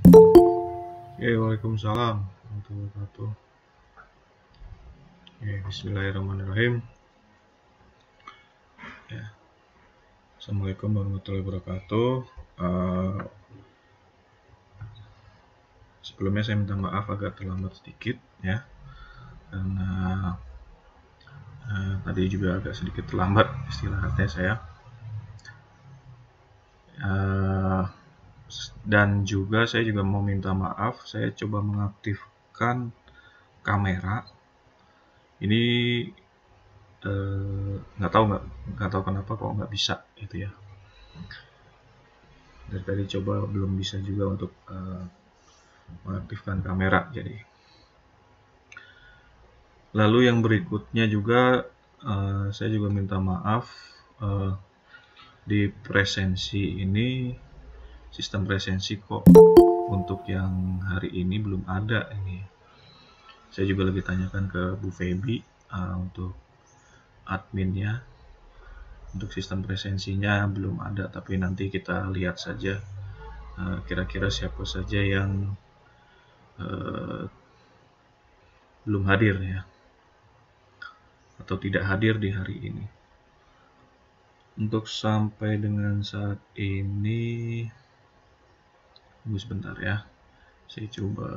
Oke, waalaikumsalam warahmatullahi wabarakatuh. Oke, bismillahirrahmanirrahim. Ya, assalamualaikum warahmatullahi wabarakatuh. Sebelumnya saya minta maaf agak terlambat sedikit ya, karena tadi juga agak sedikit terlambat istirahatnya saya. Dan juga saya juga mau minta maaf, saya coba mengaktifkan kamera. Ini nggak tahu kenapa kok nggak bisa gitu ya. Dari tadi coba belum bisa juga untuk mengaktifkan kamera. Jadi lalu yang berikutnya juga saya juga minta maaf, di presensi ini, sistem presensi kok untuk yang hari ini belum ada ini. Saya juga lagi tanyakan ke Bu Feby untuk adminnya. Untuk sistem presensinya belum ada, tapi nanti kita lihat saja kira-kira siapa saja yang belum hadir ya, atau tidak hadir di hari ini. Untuk sampai dengan saat ini, tunggu sebentar ya, saya coba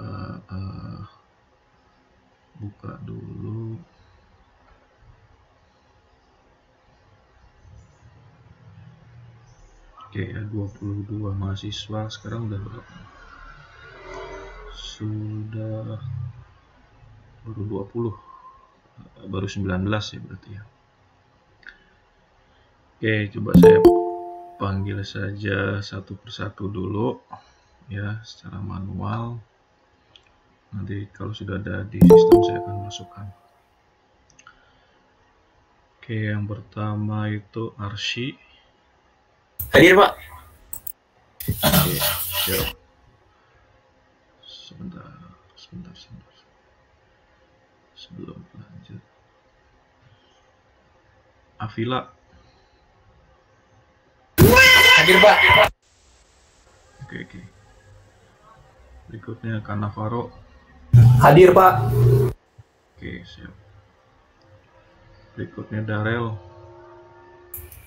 buka dulu. Oke ya, 22 mahasiswa, sekarang udah berapa? Sudah baru 20, baru 19 ya berarti ya. Oke, coba saya panggil saja satu persatu dulu ya, secara manual. Nanti kalau sudah ada di sistem saya akan masukkan. Oke, yang pertama itu Arsy. Hadir, Pak. Oke, siap. Sebentar. Sebelum lanjut. Afila. Hadir, Pak. Oke. Berikutnya Kanavaro. Hadir, Pak. Oke, siap. Berikutnya Darel.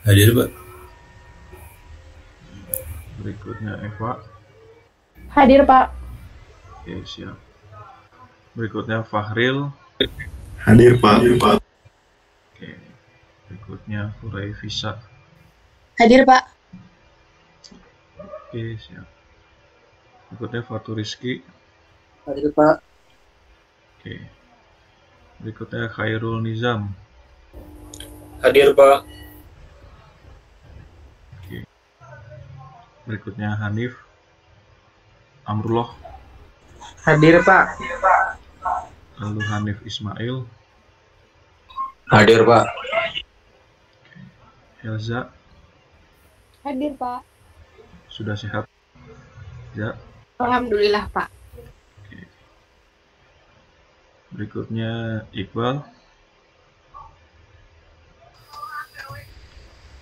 Hadir, Pak. Berikutnya Eva. Hadir, Pak. Oke, siap. Berikutnya Fahril. Hadir, Pak. Oke. Berikutnya Hurai Visa. Hadir, Pak. Oke, siap. Berikutnya Fatu Rizky. Hadir, Pak. Oke. Berikutnya Khairul Nizam. Hadir, Pak. Oke. Berikutnya Hanif Amrullah. Hadir, Pak. Lalu Hanif Ismail. Hadir, Pak. Elza. Hadir, Pak. Sudah sehat? Ya. Alhamdulillah, Pak. Oke. Berikutnya Iqbal.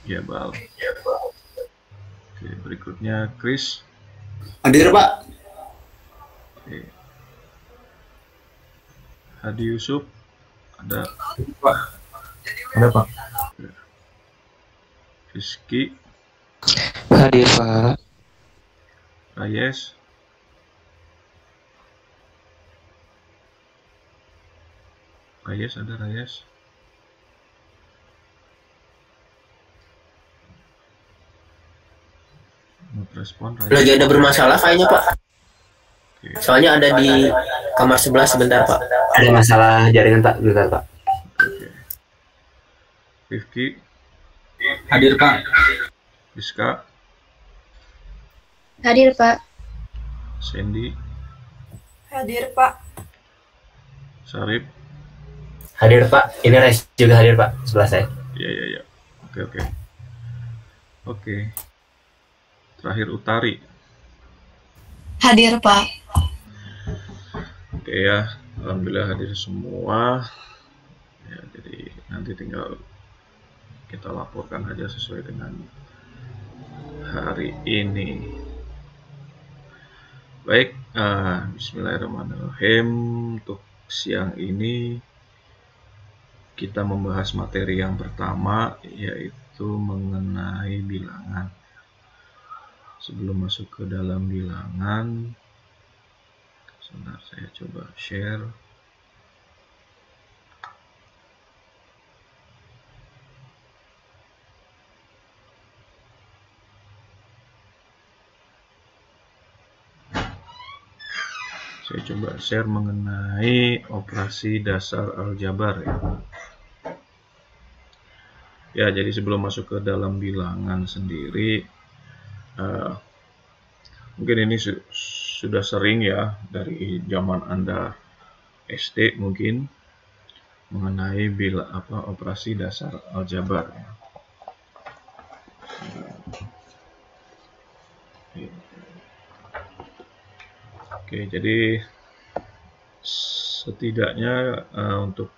Ya, Bal. Oke, berikutnya Chris. Hadir, Pak. Oke. Hadi Yusuf. Ada. Pak. Ada, Pak. Rizky. Hadir, Pak. Rayes. Ada Rayes. Respon Rayes. Lagi ada bermasalah kayaknya, Pak. Oke. Soalnya ada di kamar sebelah sebentar, Pak. Ada masalah jaringan, Pak. Bentar, Pak. Oke. Rifki. Hadir, Pak. Rizka. Hadir, Pak. Sandy. Hadir, Pak. Sarip. Hadir, Pak. Ini Res juga hadir, Pak. Sebelah saya. Ya. Oke. Terakhir Utari. Hadir, Pak. Oke ya, alhamdulillah hadir semua. Ya, jadi nanti tinggal kita laporkan aja sesuai dengan hari ini. Baik, bismillahirrahmanirrahim. Untuk siang ini kita membahas materi yang pertama, yaitu mengenai bilangan. Sebelum masuk ke dalam bilangan, sebentar saya coba share. Saya coba share mengenai operasi dasar aljabar ya. Ya, jadi sebelum masuk ke dalam bilangan sendiri, mungkin ini sudah sering ya dari zaman Anda SD mungkin mengenai operasi dasar aljabar ya. Oke, jadi setidaknya untuk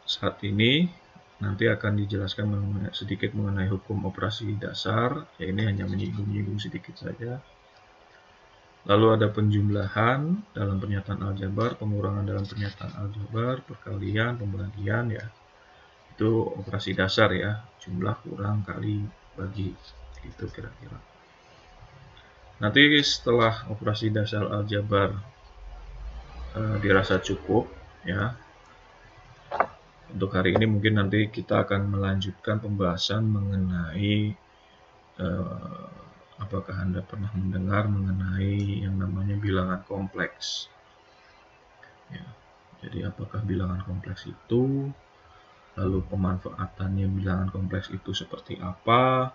saat ini nanti akan dijelaskan sedikit mengenai hukum operasi dasar. Ya, ini hanya menyinggung sedikit saja. Lalu ada penjumlahan dalam pernyataan aljabar, pengurangan dalam pernyataan aljabar, perkalian, pembagian ya. Itu operasi dasar ya, jumlah kurang kali bagi, itu kira-kira. Nanti setelah operasi dasar aljabar dirasa cukup ya. Untuk hari ini mungkin nanti kita akan melanjutkan pembahasan mengenai apakah Anda pernah mendengar mengenai yang namanya bilangan kompleks. Ya, jadi apakah bilangan kompleks itu, lalu pemanfaatannya bilangan kompleks itu seperti apa?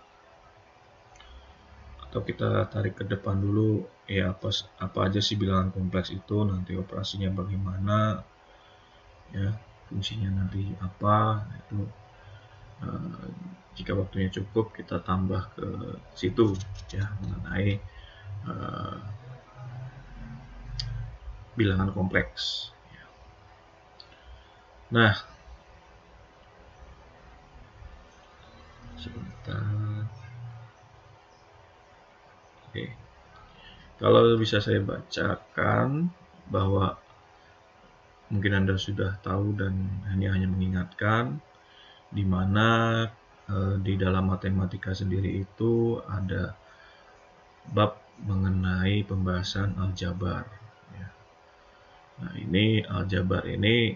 Atau kita tarik ke depan dulu ya, apa aja sih bilangan kompleks itu, nanti operasinya bagaimana ya, fungsinya nanti apa, itu jika waktunya cukup kita tambah ke situ ya mengenai bilangan kompleks ya. Nah, sebentar. Oke. Kalau bisa saya bacakan, bahwa mungkin Anda sudah tahu dan hanya mengingatkan di mana di dalam matematika sendiri itu ada bab mengenai pembahasan aljabar ya. Nah, ini aljabar ini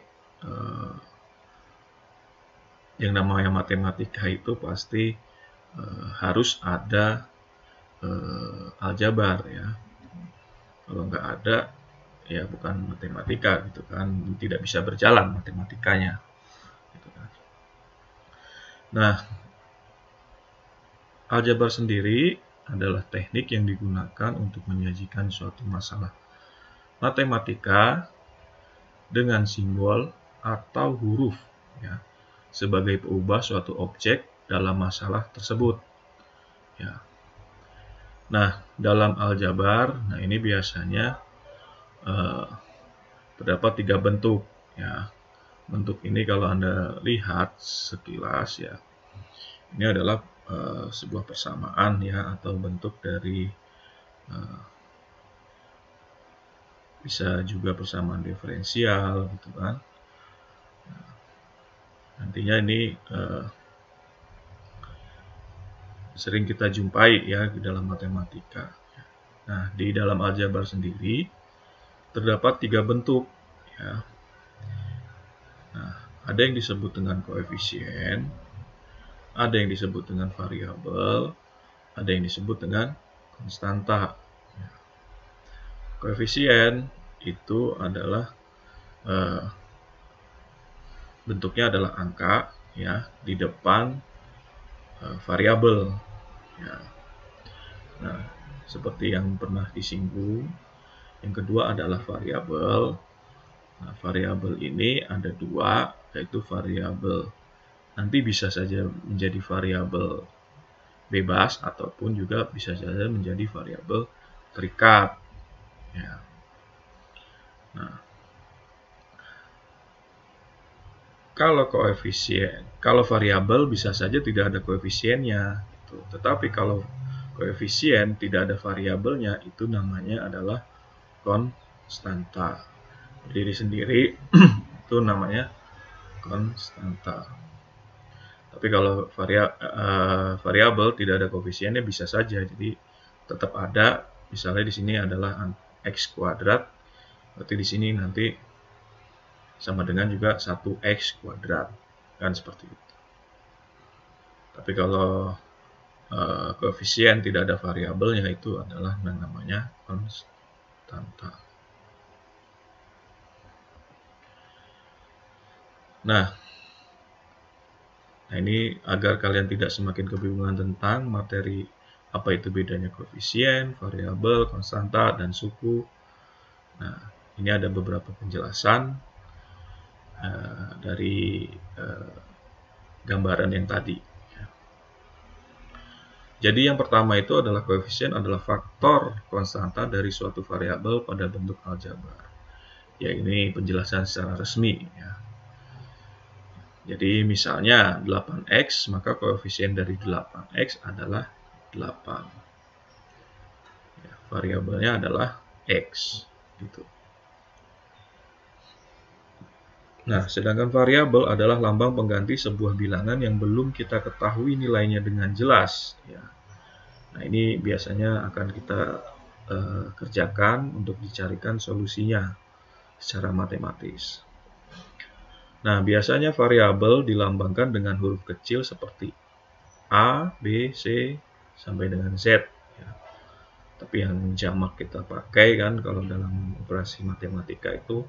yang namanya matematika itu pasti harus ada aljabar ya. Kalau nggak ada ya bukan matematika gitu kan, tidak bisa berjalan matematikanya gitu kan. Nah, aljabar sendiri adalah teknik yang digunakan untuk menyajikan suatu masalah matematika dengan simbol atau huruf ya, sebagai peubah suatu objek dalam masalah tersebut ya. Nah, dalam aljabar, nah ini biasanya terdapat 3 bentuk ya. Bentuk ini kalau Anda lihat sekilas ya, ini adalah sebuah persamaan ya, atau bentuk dari bisa juga persamaan diferensial gitu kan. Nah, nantinya ini sering kita jumpai ya di dalam matematika. Nah, di dalam aljabar sendiri terdapat 3 bentuk ya. Nah, ada yang disebut dengan koefisien, ada yang disebut dengan variabel, ada yang disebut dengan konstanta. Koefisien itu adalah bentuknya adalah angka ya di depan variabel ya. Nah, seperti yang pernah disinggung, yang kedua adalah variabel. Nah, variabel ini ada 2, yaitu variabel nanti bisa saja menjadi variabel bebas ataupun juga bisa saja menjadi variabel terikat ya. Nah, kalau variabel bisa saja tidak ada koefisiennya gitu. Tetapi kalau koefisien tidak ada variabelnya, itu namanya adalah konstanta. Berdiri sendiri itu namanya konstanta. Tapi kalau variabel tidak ada koefisiennya bisa saja, jadi tetap ada. Misalnya di sini adalah x kuadrat, berarti di sini nanti sama dengan juga 1x kuadrat, kan seperti itu. Tapi kalau koefisien tidak ada variabelnya, itu adalah namanya konstanta. Nah, ini agar kalian tidak semakin kebingungan tentang materi apa itu bedanya koefisien, variabel, konstanta, dan suku. Nah, ini ada beberapa penjelasan dari gambaran yang tadi. Jadi yang pertama itu adalah koefisien adalah faktor konstanta dari suatu variabel pada bentuk aljabar. Ya, ini penjelasan secara resmi ya. Jadi misalnya 8x, maka koefisien dari 8x adalah 8. Ya, variabelnya adalah x. Gitu. Nah, sedangkan variabel adalah lambang pengganti sebuah bilangan yang belum kita ketahui nilainya dengan jelas. Ya. Nah, ini biasanya akan kita kerjakan untuk dicarikan solusinya secara matematis. Nah, biasanya variabel dilambangkan dengan huruf kecil seperti A, B, C, sampai dengan Z. Ya. Tapi yang jamak kita pakai kan kalau dalam operasi matematika itu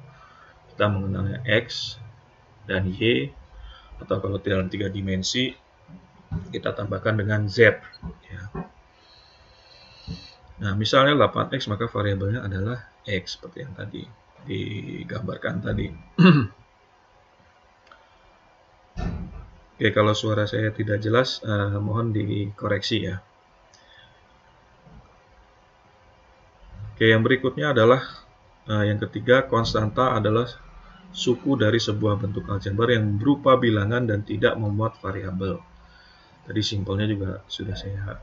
kita mengenalnya X dan Y, atau kalau dalam 3 dimensi kita tambahkan dengan Z. Ya. Nah, misalnya 8X, maka variabelnya adalah X, seperti yang tadi digambarkan tadi. Oke, kalau suara saya tidak jelas, mohon dikoreksi ya. Oke, yang berikutnya adalah yang ketiga, konstanta adalah suku dari sebuah bentuk aljabar yang berupa bilangan dan tidak memuat variabel. Tadi simpelnya juga sudah saya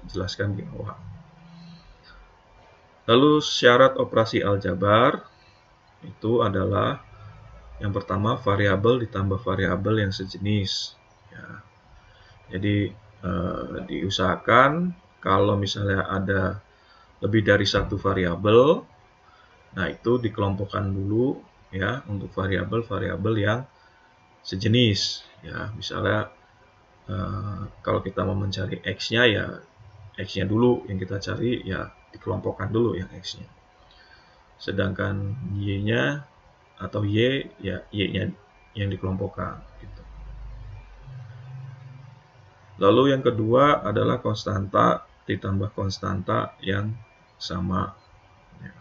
jelaskan di awal. Lalu syarat operasi aljabar itu adalah yang pertama, variabel ditambah variabel yang sejenis. Ya. Jadi diusahakan kalau misalnya ada lebih dari satu variabel, nah itu dikelompokkan dulu ya untuk variabel-variabel yang sejenis. Ya, misalnya kalau kita mau mencari x-nya, ya x-nya dulu yang kita cari, ya dikelompokkan dulu yang x-nya. Sedangkan y-nya atau y, ya y-nya yang dikelompokkan gitu. Lalu yang kedua adalah konstanta ditambah konstanta yang sama. Ya.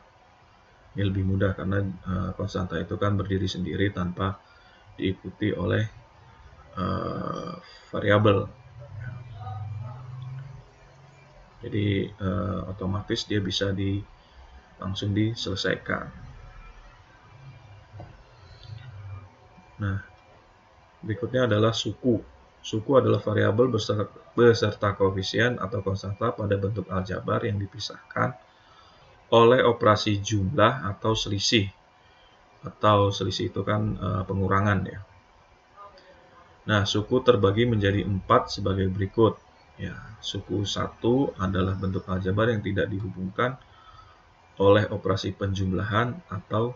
Ini lebih mudah karena konstanta itu kan berdiri sendiri tanpa diikuti oleh variabel. Jadi otomatis dia bisa langsung diselesaikan. Nah, berikutnya adalah suku. Suku adalah variabel beserta koefisien atau konstanta pada bentuk aljabar yang dipisahkan oleh operasi jumlah atau selisih. Atau selisih itu kan pengurangan ya. Nah, suku terbagi menjadi 4 sebagai berikut. Ya, suku 1 adalah bentuk aljabar yang tidak dihubungkan oleh operasi penjumlahan atau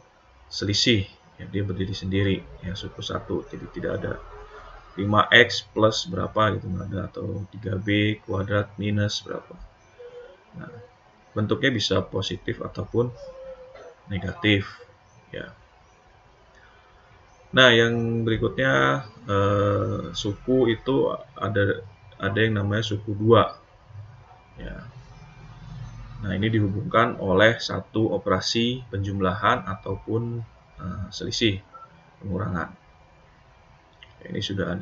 selisih. Ya, dia berdiri sendiri, ya suku 1. Jadi tidak ada 5x plus berapa gitu, nggak ada, atau 3b kuadrat minus berapa. Nah, bentuknya bisa positif ataupun negatif. Ya. Nah, yang berikutnya suku itu ada yang namanya suku 2. Ya. Nah, ini dihubungkan oleh satu operasi penjumlahan ataupun selisih pengurangan. Ini sudah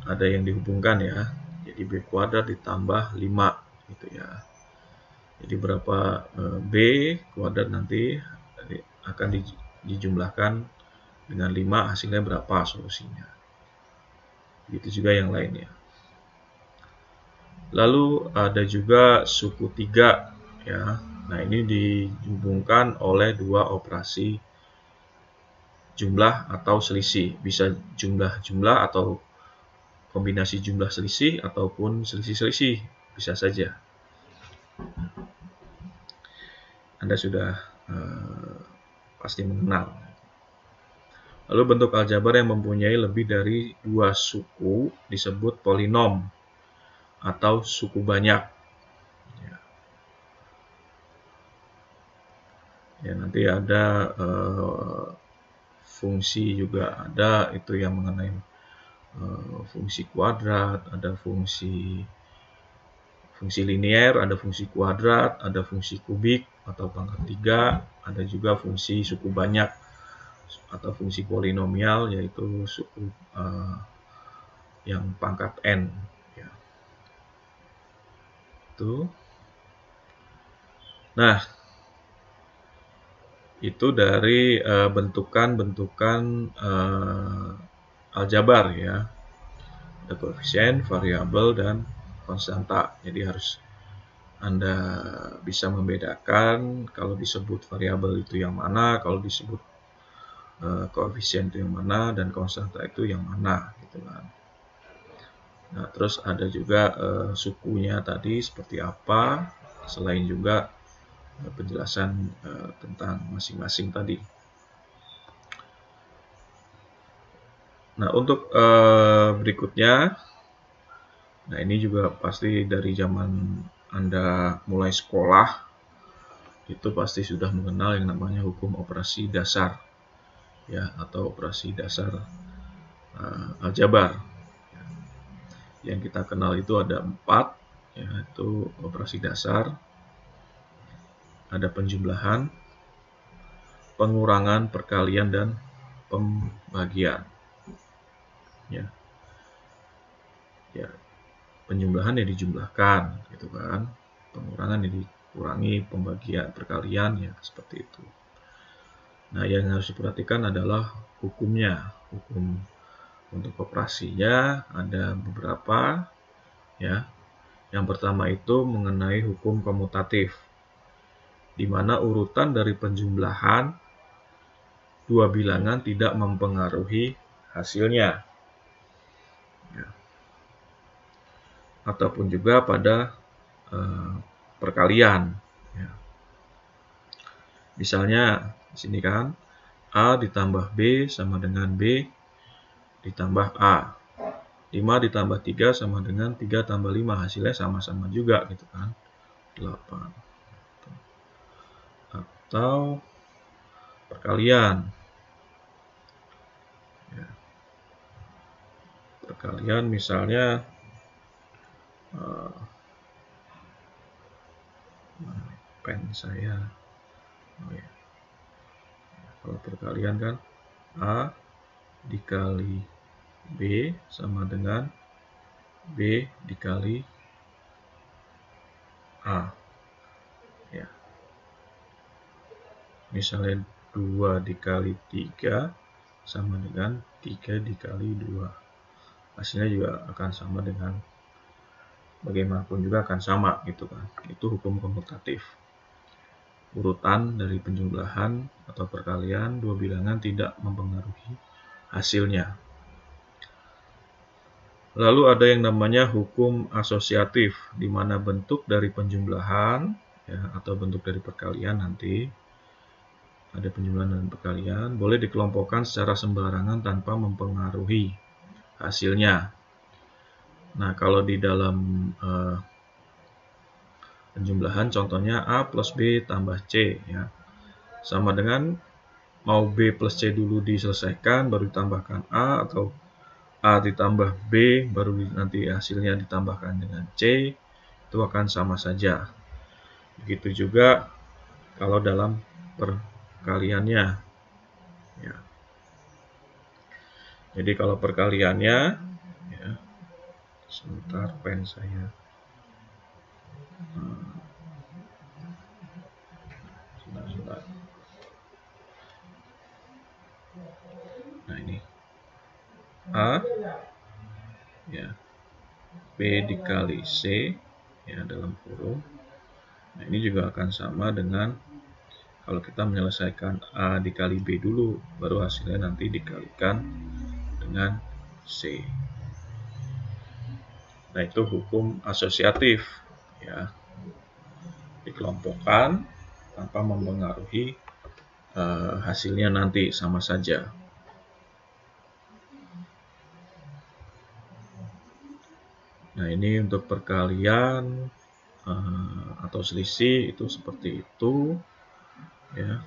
ada yang dihubungkan ya. Jadi b kuadrat ditambah 5 gitu ya. Jadi berapa b kuadrat nanti akan dijumlahkan dengan 5, hasilnya berapa solusinya. Begitu juga yang lainnya. Lalu ada juga suku 3 ya. Nah, ini dihubungkan oleh dua operasi jumlah atau selisih. Bisa jumlah-jumlah atau kombinasi jumlah selisih ataupun selisih-selisih, bisa saja. Anda sudah pasti mengenal. Lalu bentuk aljabar yang mempunyai lebih dari dua suku disebut polinom atau suku banyak. Ya, nanti ada fungsi juga ada itu yang mengenai fungsi kuadrat, ada fungsi linier, ada fungsi kuadrat, ada fungsi kubik atau pangkat 3, ada juga fungsi suku banyak atau fungsi polinomial, yaitu suku yang pangkat n. Ya. Itu. Nah, itu dari bentukan-bentukan aljabar ya. Ada koefisien, variabel, dan konstanta. Jadi harus Anda bisa membedakan kalau disebut variabel itu yang mana, kalau disebut koefisien itu yang mana, dan konstanta itu yang mana gitu kan. Nah, terus ada juga sukunya tadi seperti apa, selain juga penjelasan tentang masing-masing tadi. Nah, untuk berikutnya, nah ini juga pasti dari zaman Anda mulai sekolah, itu pasti sudah mengenal yang namanya hukum operasi dasar, ya, atau operasi dasar aljabar. Yang kita kenal itu ada 4, yaitu operasi dasar, ada penjumlahan, pengurangan, perkalian, dan pembagian. Ya, penjumlahan yang dijumlahkan, gitu kan. Pengurangan yang dikurangi, pembagian, perkalian, ya seperti itu. Nah, yang harus diperhatikan adalah hukumnya. Hukum untuk operasinya ada beberapa, ya. Yang pertama itu mengenai hukum komutatif, di mana urutan dari penjumlahan dua bilangan tidak mempengaruhi hasilnya. Ya. Ataupun juga pada perkalian. Ya. Misalnya di sini kan A ditambah B sama dengan B ditambah A. 5 ditambah 3 sama dengan 3 tambah 5. Hasilnya sama-sama juga gitu kan. 8. Atau perkalian. Ya. Perkalian misalnya pen saya. Oh ya. Kalau perkalian kan A dikali B sama dengan B dikali A. Ya. Misalnya 2 dikali 3 sama dengan 3 dikali 2. Hasilnya juga akan sama dengan, bagaimanapun juga akan sama gitu kan. Itu hukum komutatif. Urutan dari penjumlahan atau perkalian dua bilangan tidak mempengaruhi hasilnya. Lalu ada yang namanya hukum asosiatif, di mana bentuk dari penjumlahan ya, atau bentuk dari perkalian nanti ada penjumlahan dan perkalian boleh dikelompokkan secara sembarangan tanpa mempengaruhi hasilnya. Nah, kalau di dalam penjumlahan contohnya A plus B tambah C ya. Sama dengan mau B plus C dulu diselesaikan baru ditambahkan A, atau A ditambah B baru nanti hasilnya ditambahkan dengan C, itu akan sama saja. Begitu juga kalau dalam perkaliannya ya. Jadi kalau perkaliannya ya, sebentar pen saya sebentar. Nah ini A ya B dikali C ya dalam kurung. Nah, ini juga akan sama dengan kalau kita menyelesaikan A dikali B dulu, baru hasilnya nanti dikalikan dengan C. Nah, itu hukum asosiatif ya. Dikelompokkan tanpa mempengaruhi hasilnya nanti sama saja. Nah, ini untuk perkalian atau selisih itu seperti itu ya.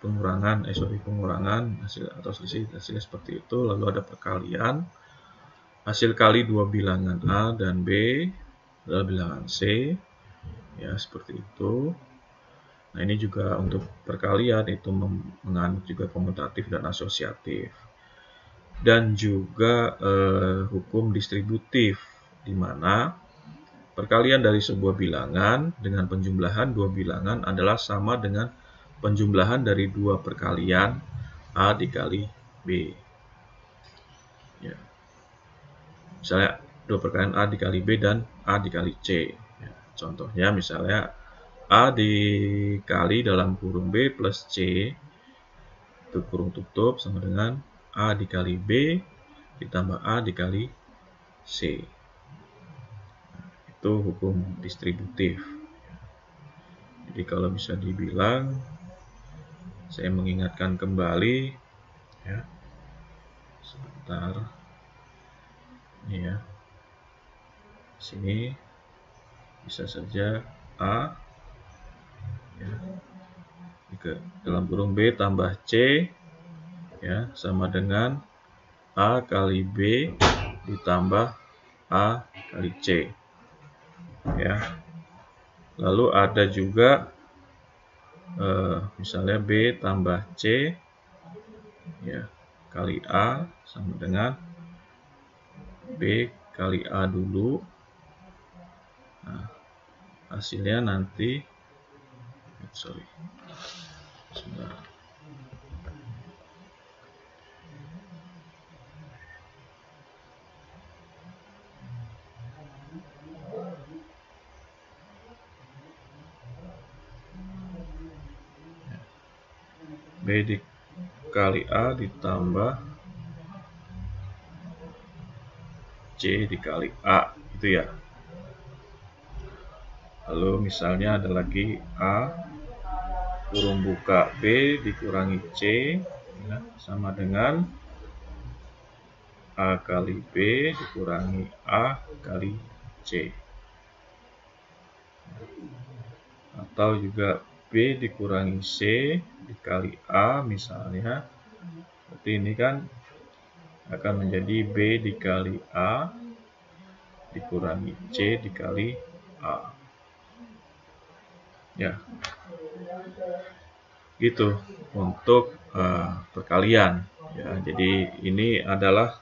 Pengurangan hasil atau selisih hasilnya seperti itu. Lalu ada perkalian, hasil kali dua bilangan A dan B adalah bilangan C ya, seperti itu. Nah, ini juga untuk perkalian itu menganut juga komutatif dan asosiatif, dan juga hukum distributif, di mana perkalian dari sebuah bilangan dengan penjumlahan dua bilangan adalah sama dengan penjumlahan dari dua perkalian A dikali B. Ya. Misalnya dua perkalian A dikali B dan A dikali C. Ya. Contohnya misalnya A dikali dalam kurung B plus C, itu kurung tutup, sama dengan A dikali B ditambah A dikali C. Itu hukum distributif. Jadi kalau bisa dibilang, saya mengingatkan kembali ya, sebentar ini ya, sini bisa saja A ya, ke dalam kurung B tambah C ya, sama dengan A kali B ditambah A kali C ya. Lalu ada juga misalnya B tambah C ya kali A sama dengan B kali A dulu. Nah, hasilnya nanti sebentar. B dikali A ditambah C dikali A, itu ya. Lalu misalnya ada lagi A kurung buka B dikurangi C ya, sama dengan A kali B dikurangi A kali C. Atau juga B dikurangi C dikali A misalnya. Berarti ini kan akan menjadi B dikali A dikurangi C dikali A. Ya. Gitu untuk perkalian ya. Jadi ini adalah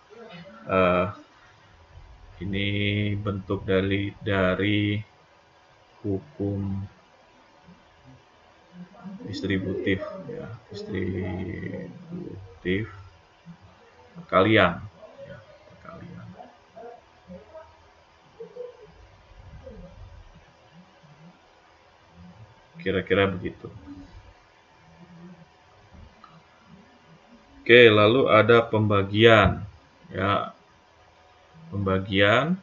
ini bentuk dari hukum distributif ya, distributif perkalian ya, perkalian. Kira-kira begitu. Oke, lalu ada pembagian ya. Pembagian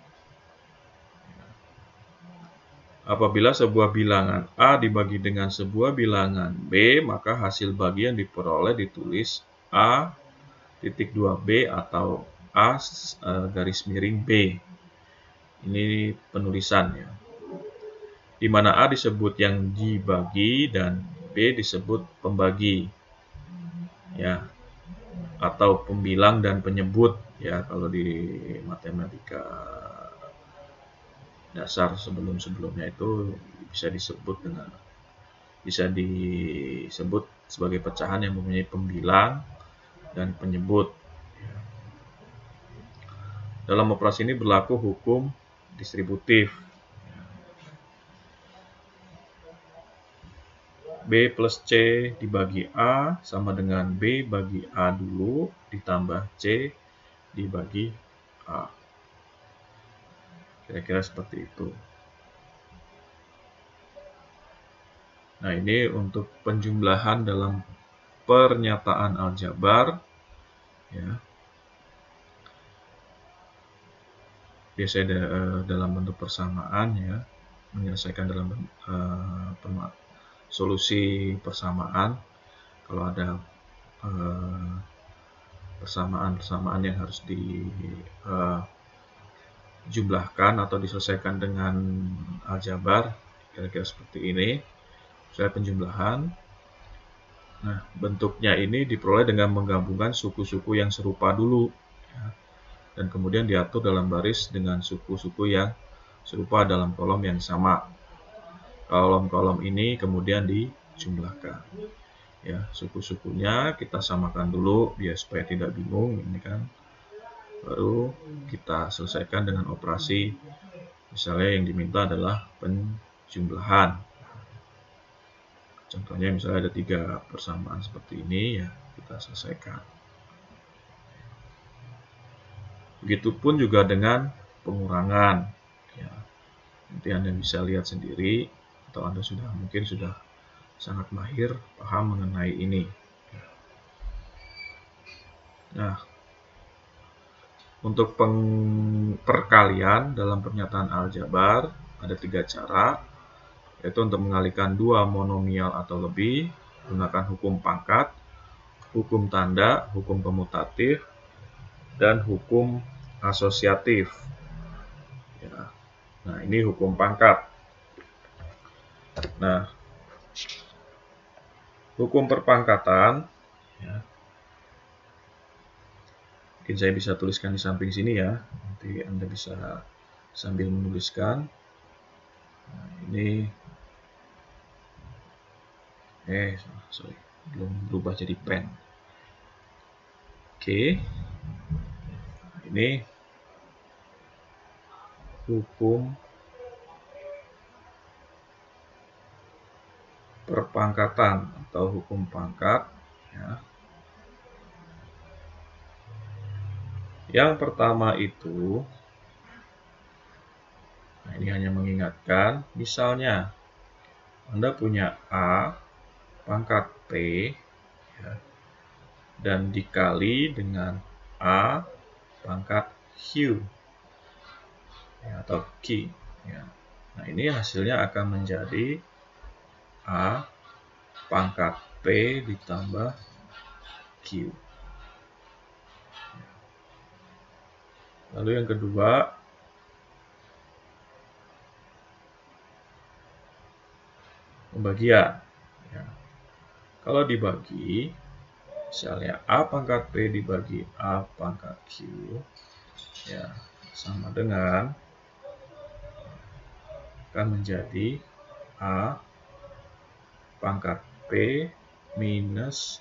apabila sebuah bilangan A dibagi dengan sebuah bilangan B, maka hasil bagian diperoleh ditulis A titik 2B atau A garis miring B. Ini penulisannya. Di mana A disebut yang dibagi dan B disebut pembagi. Ya. Atau pembilang dan penyebut ya, kalau di matematika dasar sebelum-sebelumnya itu bisa disebut sebagai pecahan yang mempunyai pembilang dan penyebut. Dalam operasi ini berlaku hukum distributif. B plus C dibagi A sama dengan B bagi A dulu ditambah C dibagi A. Kira-kira seperti itu. Nah, ini untuk penjumlahan dalam pernyataan aljabar, ya. Biasanya dalam bentuk persamaan, ya, menyelesaikan dalam solusi persamaan. Kalau ada persamaan-persamaan yang harus dijumlahkan atau diselesaikan dengan aljabar, kira-kira seperti ini. Saya penjumlahan. Nah, bentuknya ini diperoleh dengan menggabungkan suku-suku yang serupa dulu, ya, dan kemudian diatur dalam baris dengan suku-suku yang serupa dalam kolom yang sama. Kolom-kolom ini kemudian dijumlahkan. Ya, suku-sukunya kita samakan dulu biar supaya tidak bingung, ini kan. Baru kita selesaikan dengan operasi. Misalnya yang diminta adalah penjumlahan. Contohnya misalnya ada 3 persamaan seperti ini, ya, kita selesaikan. Begitupun juga dengan pengurangan, ya. Nanti Anda bisa lihat sendiri, atau Anda mungkin sudah sangat mahir paham mengenai ini. Nah, untuk perkalian dalam pernyataan aljabar ada 3 cara, yaitu untuk mengalihkan 2 monomial atau lebih, gunakan hukum pangkat, hukum tanda, hukum komutatif, dan hukum asosiatif. Ya. Nah, ini hukum pangkat. Nah, hukum perpangkatan, ya, mungkin saya bisa tuliskan di samping sini, ya. Nanti Anda bisa sambil menuliskan. Nah, ini belum berubah jadi pen. Oke. Nah, ini hukum perpangkatan atau hukum pangkat, ya. Yang pertama itu, nah ini hanya mengingatkan, misalnya Anda punya A pangkat P, ya, dan dikali dengan A pangkat Q, ya, atau Q, ya. Nah, ini hasilnya akan menjadi A pangkat P ditambah Q. Lalu yang kedua, pembagian. Ya. Kalau dibagi, misalnya A pangkat P dibagi A pangkat Q, ya, sama dengan, akan menjadi A pangkat P minus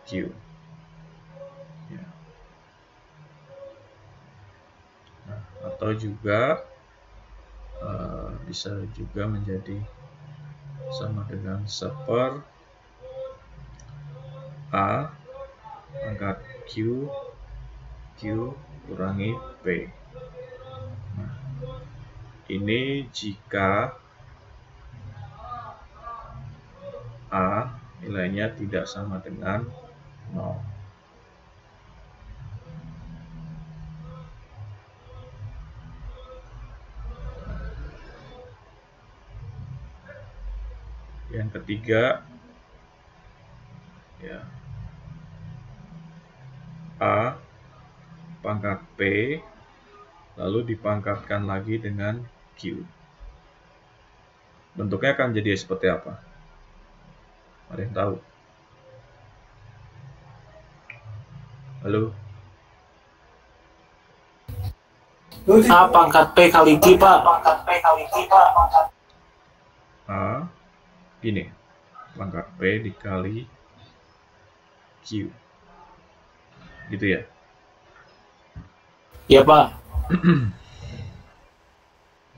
Q. Ya. Nah, atau juga bisa juga menjadi sama dengan 1/4 A pangkat Q kurangi P. Nah, ini jika A nilainya tidak sama dengan 0. Yang ketiga, ya, A pangkat P lalu dipangkatkan lagi dengan Q. Bentuknya akan jadi seperti apa? Ada yang tahu? Halo? A pangkat P kali Q, Pak. A gini, pangkat P dikali Q, gitu ya? Iya, Pak.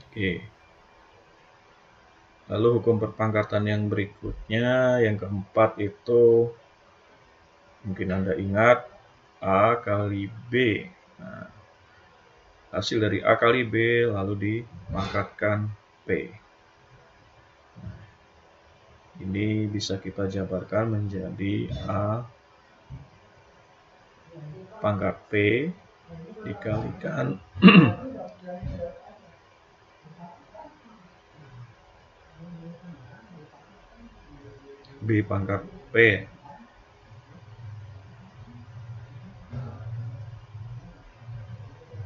Oke. Lalu hukum perpangkatan yang berikutnya, yang keempat itu mungkin Anda ingat A kali B. Nah, hasil dari A kali B lalu dipangkatkan P. Ini bisa kita jabarkan menjadi A pangkat P dikalikan B pangkat P.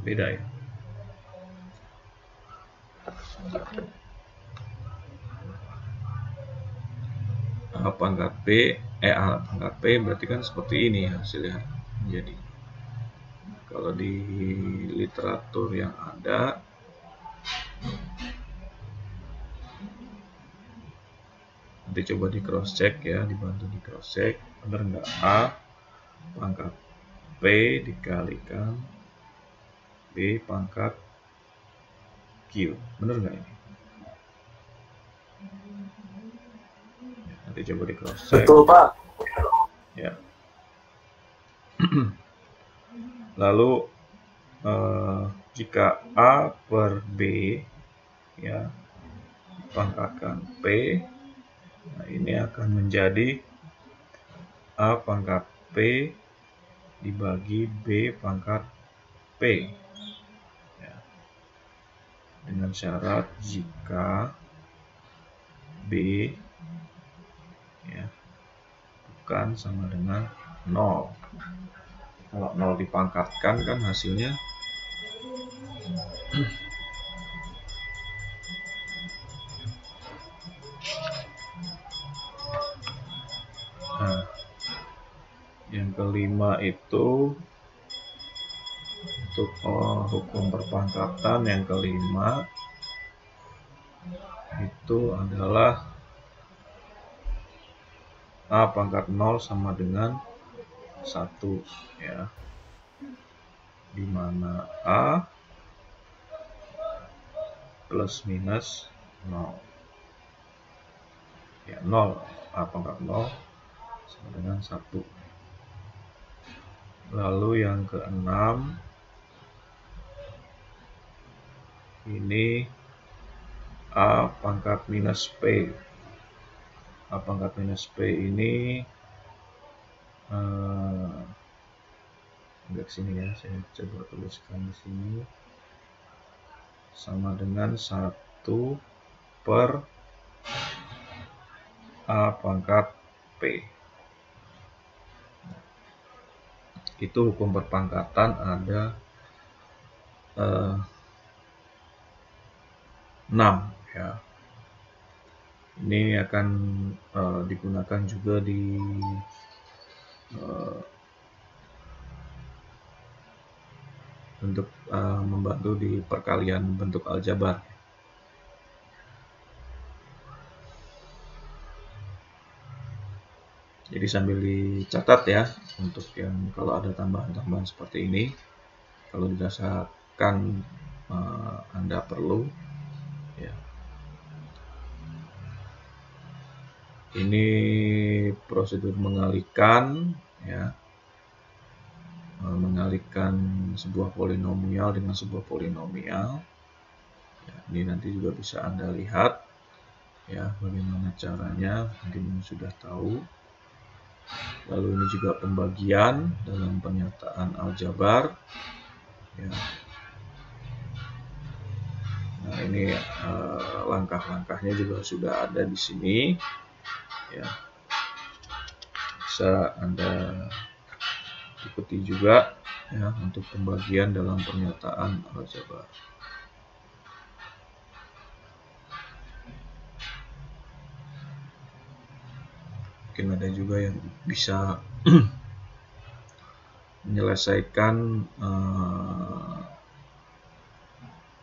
Beda ya. A pangkat P berarti kan seperti ini hasilnya. Jadi kalau di literatur yang ada nanti coba di cross check ya, dibantu di cross check benar nggak A pangkat P dikalikan B pangkat Q, benar nggak ini? Nanti coba di cross check. Betul, Pak. Ya. Lalu jika A per B ya pangkatkan P, nah ini akan menjadi A pangkat P dibagi B pangkat P ya. Dengan syarat jika B ya bukan sama dengan 0. Kalau 0 dipangkatkan kan hasilnya nah, yang kelima itu untuk hukum perpangkatan yang kelima itu adalah A pangkat 0 sama dengan 1 ya, dimana A plus minus 0 ya, 0 A pangkat 0 sama dengan 1. Lalu yang keenam ini A pangkat minus P. A pangkat minus P ini agak sini ya, saya coba tuliskan di sini sama dengan 1 per A pangkat P. Itu hukum perpangkatan ada 6 ya. Ini akan digunakan juga di untuk membantu di perkalian bentuk aljabar. Jadi sambil dicatat ya untuk yang kalau ada tambahan-tambahan seperti ini, kalau dirasakan Anda perlu ya. Ini prosedur mengalihkan ya, mengalihkan sebuah polinomial dengan sebuah polinomial ya, ini nanti juga bisa Anda lihat ya bagaimana caranya, mungkin sudah tahu. Lalu ini juga pembagian dalam pernyataan aljabar ya. Nah ini langkah-langkahnya juga sudah ada di sini ya, bisa Anda ikuti juga ya untuk pembagian dalam pernyataan aljabar. Mungkin ada juga yang bisa menyelesaikan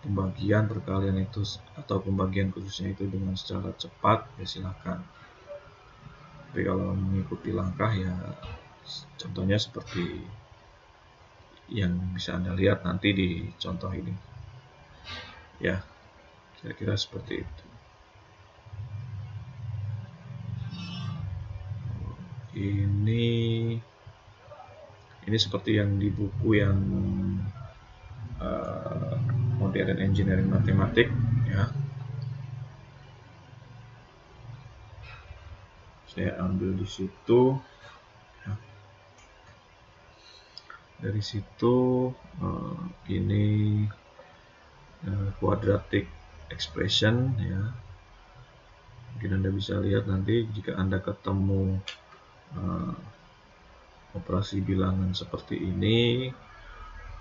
pembagian perkalian itu atau pembagian khususnya itu dengan secara cepat ya silakan. Tapi kalau mengikuti langkah ya contohnya seperti yang bisa Anda lihat nanti di contoh ini ya, kira-kira seperti itu. Ini seperti yang di buku yang materi engineering matematik ya. Saya ambil di situ ya. Dari situ ini quadratic expression ya. Mungkin Anda bisa lihat nanti jika Anda ketemu operasi bilangan seperti ini,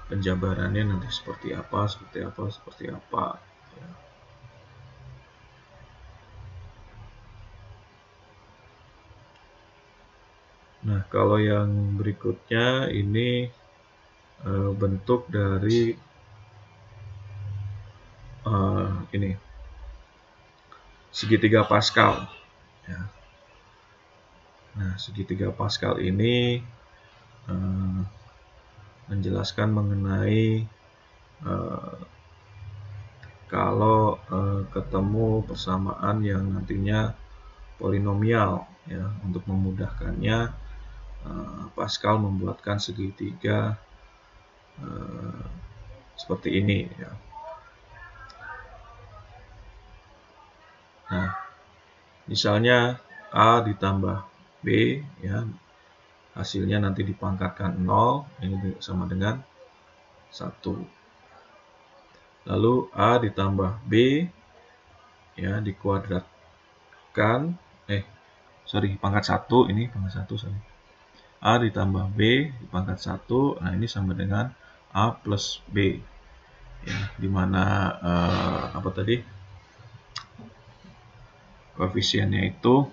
penjabarannya nanti seperti apa ya. Nah, kalau yang berikutnya ini bentuk dari ini segitiga Pascal ya. Nah, segitiga Pascal ini menjelaskan mengenai kalau ketemu persamaan yang nantinya polinomial ya. Untuk memudahkannya, Pascal membuatkan segitiga seperti ini ya. Nah, misalnya A ditambah B ya, hasilnya nanti dipangkatkan 0, ini sama dengan 1. Lalu A ditambah B ya dikuadratkan, pangkat 1, ini pangkat 1 sorry. A ditambah B dipangkat 1, nah ini sama dengan A plus B ya, dimana koefisiennya itu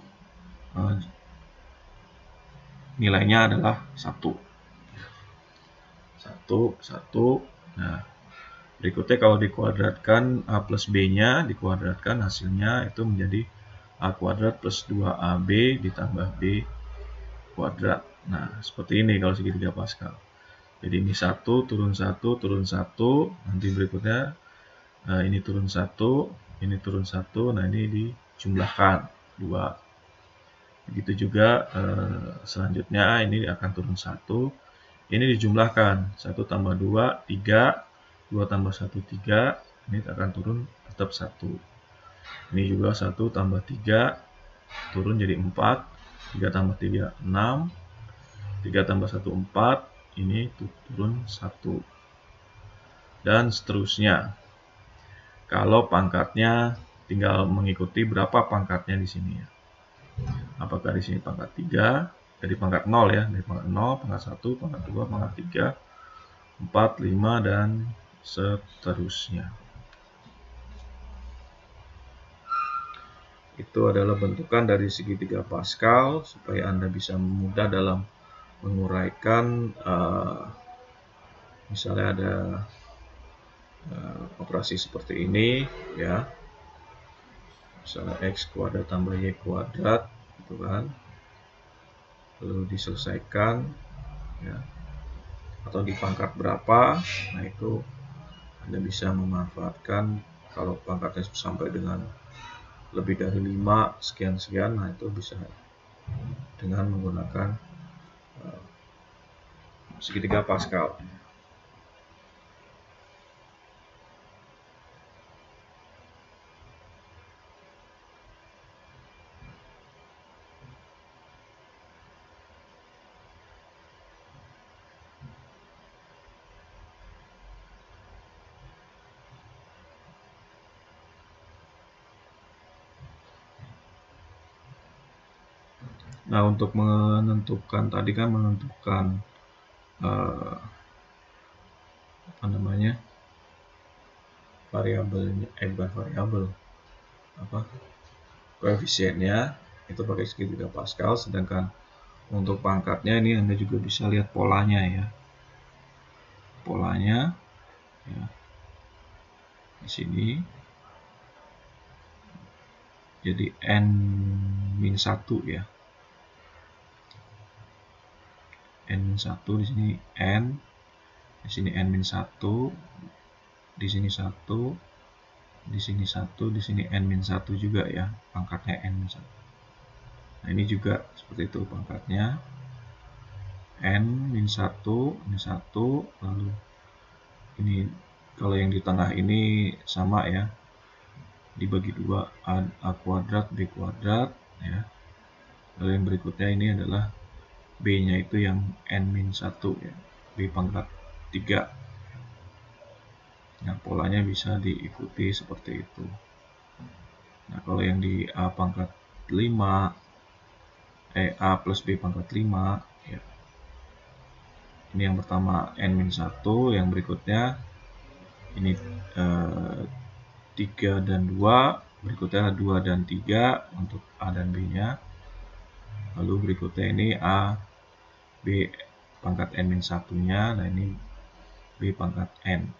nilainya adalah 1. Nah, berikutnya kalau dikuadratkan A plus B-nya dikuadratkan, hasilnya itu menjadi A kuadrat plus 2AB ditambah B kuadrat. Nah, seperti ini kalau segitiga Pascal. Jadi ini 1 turun 1 turun 1, nanti berikutnya ini turun 1, ini turun 1, nah ini dijumlahkan 2. Begitu juga selanjutnya ini akan turun 1, ini dijumlahkan 1 tambah 2 3, 2 tambah 1 3, ini akan turun tetap 1. Ini juga 1 tambah 3 turun jadi 4, 3 tambah 3 6, 3 tambah 1 4, ini turun 1. Dan seterusnya. Kalau pangkatnya tinggal mengikuti berapa pangkatnya di sini ya. Apakah di sini pangkat 3, dari pangkat 0 ya, dari pangkat 0, pangkat 1, pangkat 2, pangkat 3, 4, 5, dan seterusnya. Itu adalah bentukan dari segitiga Pascal supaya Anda bisa mudah dalam menguraikan misalnya ada operasi seperti ini ya. Misalnya X kuadrat tambah Y kuadrat gitu kan. Lalu diselesaikan ya. Atau di pangkat berapa, nah itu Anda bisa memanfaatkan kalau pangkatnya sampai dengan lebih dari 5 sekian-sekian, nah itu bisa dengan menggunakan segitiga Pascal. Nah, untuk menentukan tadi kan menentukan variabelnya, bukan variabel, koefisiennya itu pakai segitiga Pascal, sedangkan untuk pangkatnya ini Anda juga bisa lihat polanya ya. Polanya ya. Di sini jadi N-1 ya. N-1 di sini N, di sini N-1, di sini 1, di sini 1, di sini N-1 juga ya, pangkatnya N-1. Nah, ini juga seperti itu pangkatnya N-1, N1, lalu ini Kalau yang di tengah ini sama ya, dibagi dua, A kuadrat B kuadrat ya. Lalu yang berikutnya ini adalah B-nya itu yang N-1 ya, B pangkat 3. Nah, polanya bisa diikuti seperti itu. Nah, kalau yang di A pangkat 5, A plus B pangkat 5 ya. Ini yang pertama N-1, yang berikutnya ini 3 dan 2, berikutnya 2 dan 3 untuk A dan B-nya. Lalu berikutnya ini A, B pangkat N-1-nya, nah ini B pangkat N.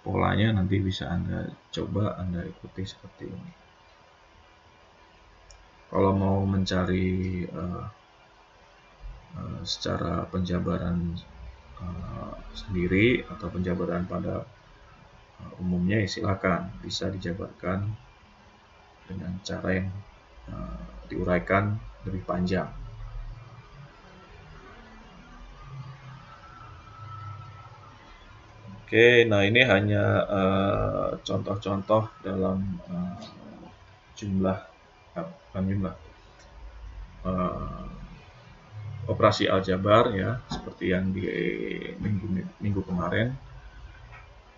Polanya nanti bisa Anda coba Anda ikuti seperti ini. Kalau mau mencari secara penjabaran sendiri atau penjabaran pada umumnya, ya silakan bisa dijabarkan dengan cara yang diuraikan lebih panjang. Oke, nah ini hanya contoh-contoh dalam operasi aljabar ya, seperti yang di minggu kemarin.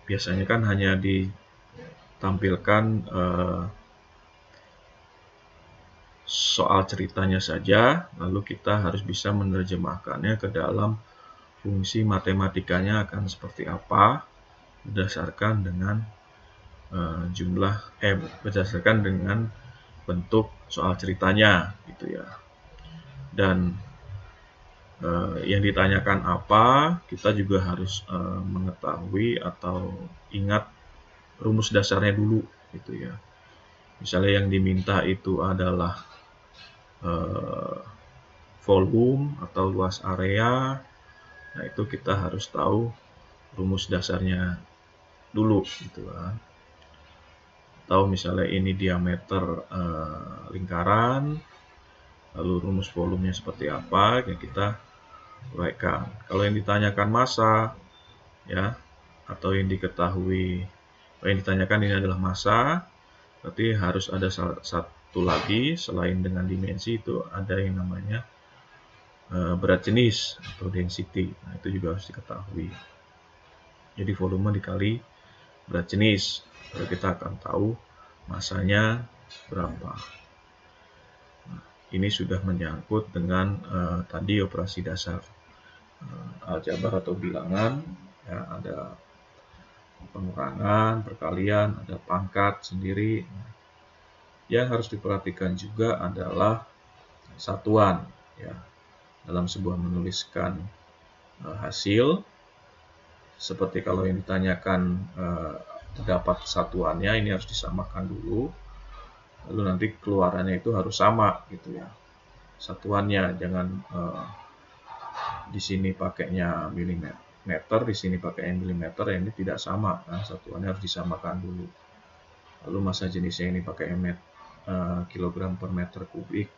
Biasanya kan hanya ditampilkan soal ceritanya saja, lalu kita harus bisa menerjemahkannya ke dalam fungsi matematikanya akan seperti apa berdasarkan dengan berdasarkan dengan bentuk soal ceritanya gitu ya. Dan yang ditanyakan apa, kita juga harus mengetahui atau ingat rumus dasarnya dulu gitu ya. Misalnya yang diminta itu adalah volume atau luas area. Nah, itu kita harus tahu rumus dasarnya dulu gitu kan. Tahu misalnya ini diameter lingkaran, lalu rumus volumenya seperti apa, yang kita uraikan. Kalau yang ditanyakan massa ya, atau yang ditanyakan ini adalah massa, berarti harus ada satu lagi selain dengan dimensi, itu ada yang namanya berat jenis atau density. Nah, itu juga harus diketahui. Jadi volume dikali berat jenis, lalu kita akan tahu massanya berapa. Nah, ini sudah menyangkut dengan tadi operasi dasar aljabar atau bilangan ya, ada pengurangan, perkalian, ada pangkat sendiri. Yang harus diperhatikan juga adalah satuan ya. Dalam sebuah menuliskan hasil, seperti kalau yang ditanyakan terdapat satuannya, ini harus disamakan dulu, lalu nanti keluarannya itu harus sama gitu ya satuannya. Jangan di sini pakainya milimeter, di sini pakainya milimeter, ini tidak sama. Nah, satuannya harus disamakan dulu. Lalu massa jenisnya ini pakai kilogram per meter kubik,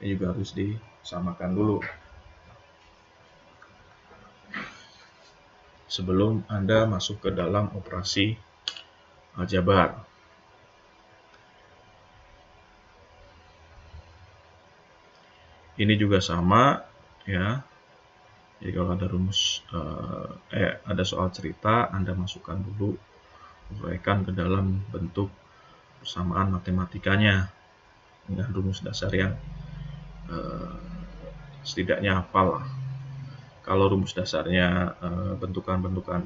ini juga harus disamakan dulu sebelum Anda masuk ke dalam operasi aljabar. Ini juga sama ya. Jadi kalau ada rumus ada soal cerita, Anda masukkan dulu, uraikan ke dalam bentuk persamaan matematikanya dengan rumus dasar yang setidaknya hafal lah. Kalau rumus dasarnya bentukan-bentukan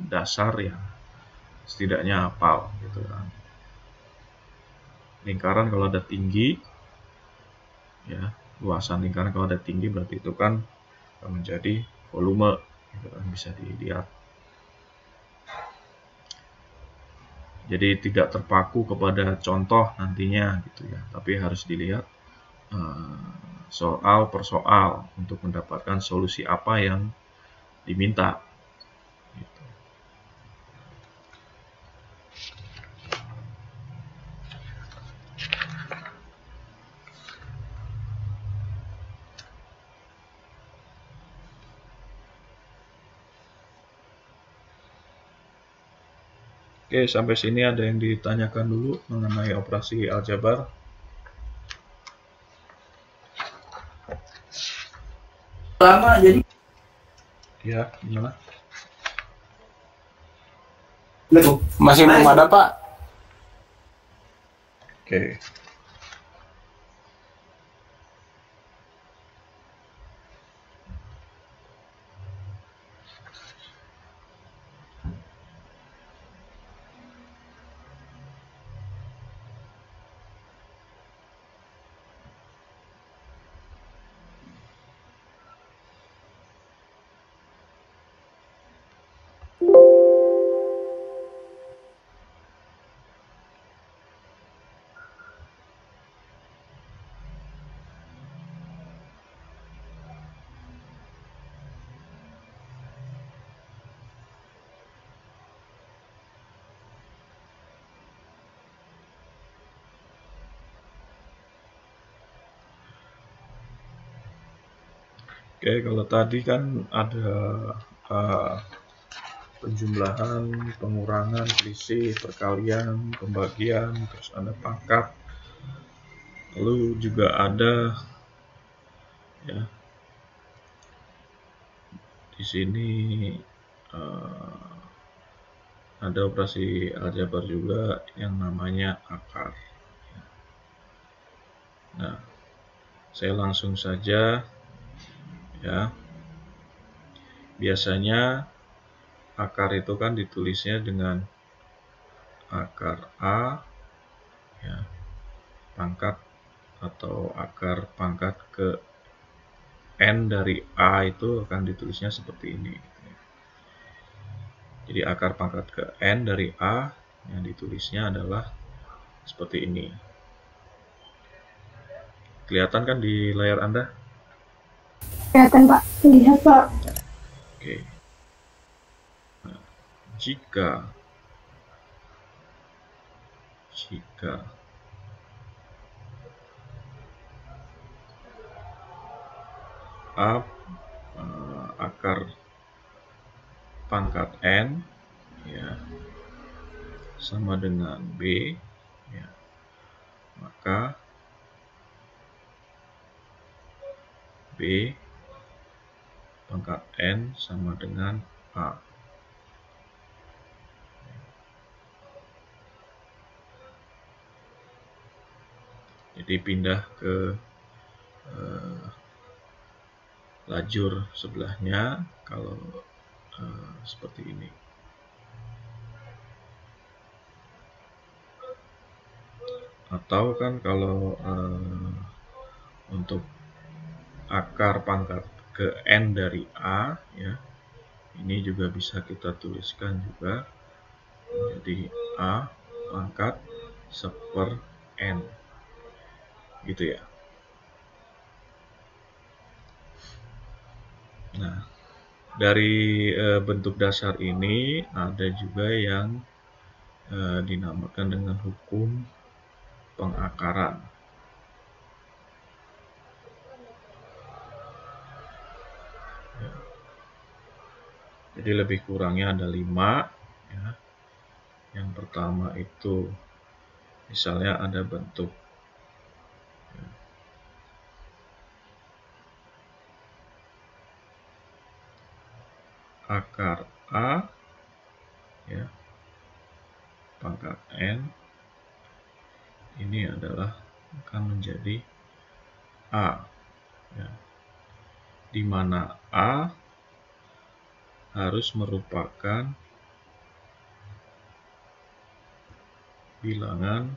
dasar ya setidaknya hafal gitu kan. Lingkaran kalau ada tinggi ya, luasan lingkaran kalau ada tinggi berarti itu kan menjadi volume gitu kan, bisa dilihat. Jadi tidak terpaku kepada contoh nantinya gitu ya, tapi harus dilihat soal per soal untuk mendapatkan solusi apa yang diminta. Gitu. Oke, sampai sini ada yang ditanyakan dulu mengenai operasi aljabar? Lama jadi. Ya, gimana? Masih belum ada Pak. Oke. Oke, kalau tadi kan ada penjumlahan, pengurangan, selisih, perkalian, pembagian, terus ada pangkat, lalu juga ada ya di sini ada operasi aljabar juga yang namanya akar. Nah, saya langsung saja ya. Biasanya akar itu kan ditulisnya dengan akar A ya, pangkat atau akar pangkat ke N dari A itu akan ditulisnya seperti ini. Jadi akar pangkat ke N dari A yang ditulisnya adalah seperti ini. Kelihatan kan di layar Anda? Kelihatan Pak. Lihat Pak. Oke. Nah, jika A akar pangkat N ya sama dengan B ya, maka B pangkat N sama dengan A. Jadi pindah ke lajur sebelahnya kalau seperti ini. Atau kan kalau untuk akar pangkat ke N dari A ya, ini juga bisa kita tuliskan juga menjadi A pangkat seper N gitu ya. Nah, dari bentuk dasar ini ada juga yang dinamakan dengan hukum pengakaran. Ya. Jadi lebih kurangnya ada 5 ya. Yang pertama itu misalnya ada bentuk ya, akar A ya pangkat N ini adalah akan menjadi A ya, di mana A harus merupakan bilangan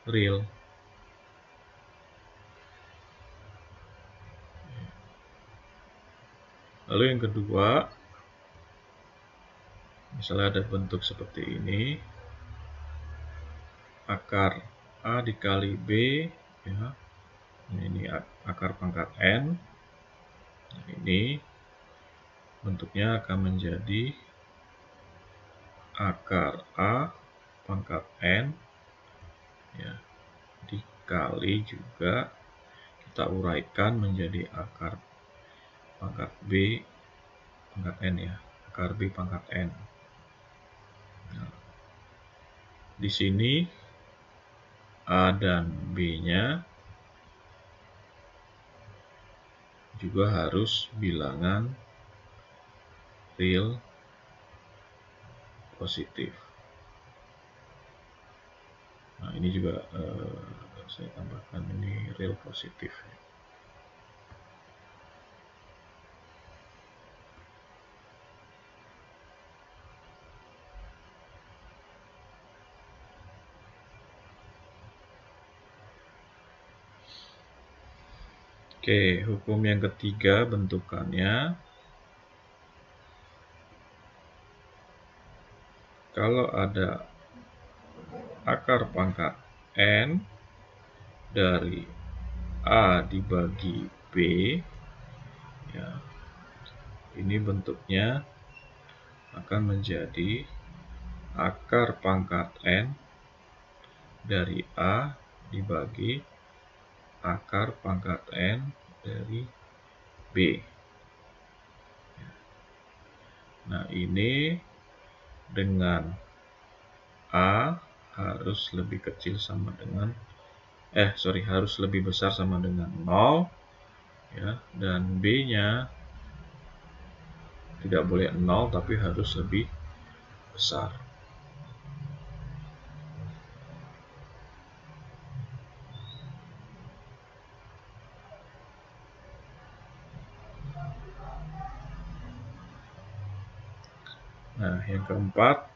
real. Lalu yang kedua, misalnya ada bentuk seperti ini, akar A dikali B ya, ini akar pangkat N, nah, ini bentuknya akan menjadi akar A pangkat N ya, dikali juga kita uraikan menjadi akar pangkat B pangkat N ya, akar B pangkat N. Nah, di sini A dan B-nya juga harus bilangan real positif. Nah, ini juga saya tambahkan ini real positif. Oke, hukum yang ketiga bentukannya. Kalau ada akar pangkat N dari A dibagi B, ya, ini bentuknya akan menjadi akar pangkat N dari A dibagi akar pangkat N dari B. Nah, ini dengan A harus lebih kecil sama dengan harus lebih besar sama dengan 0, ya, dan B-nya tidak boleh 0 tapi harus lebih besar. Nah, yang keempat,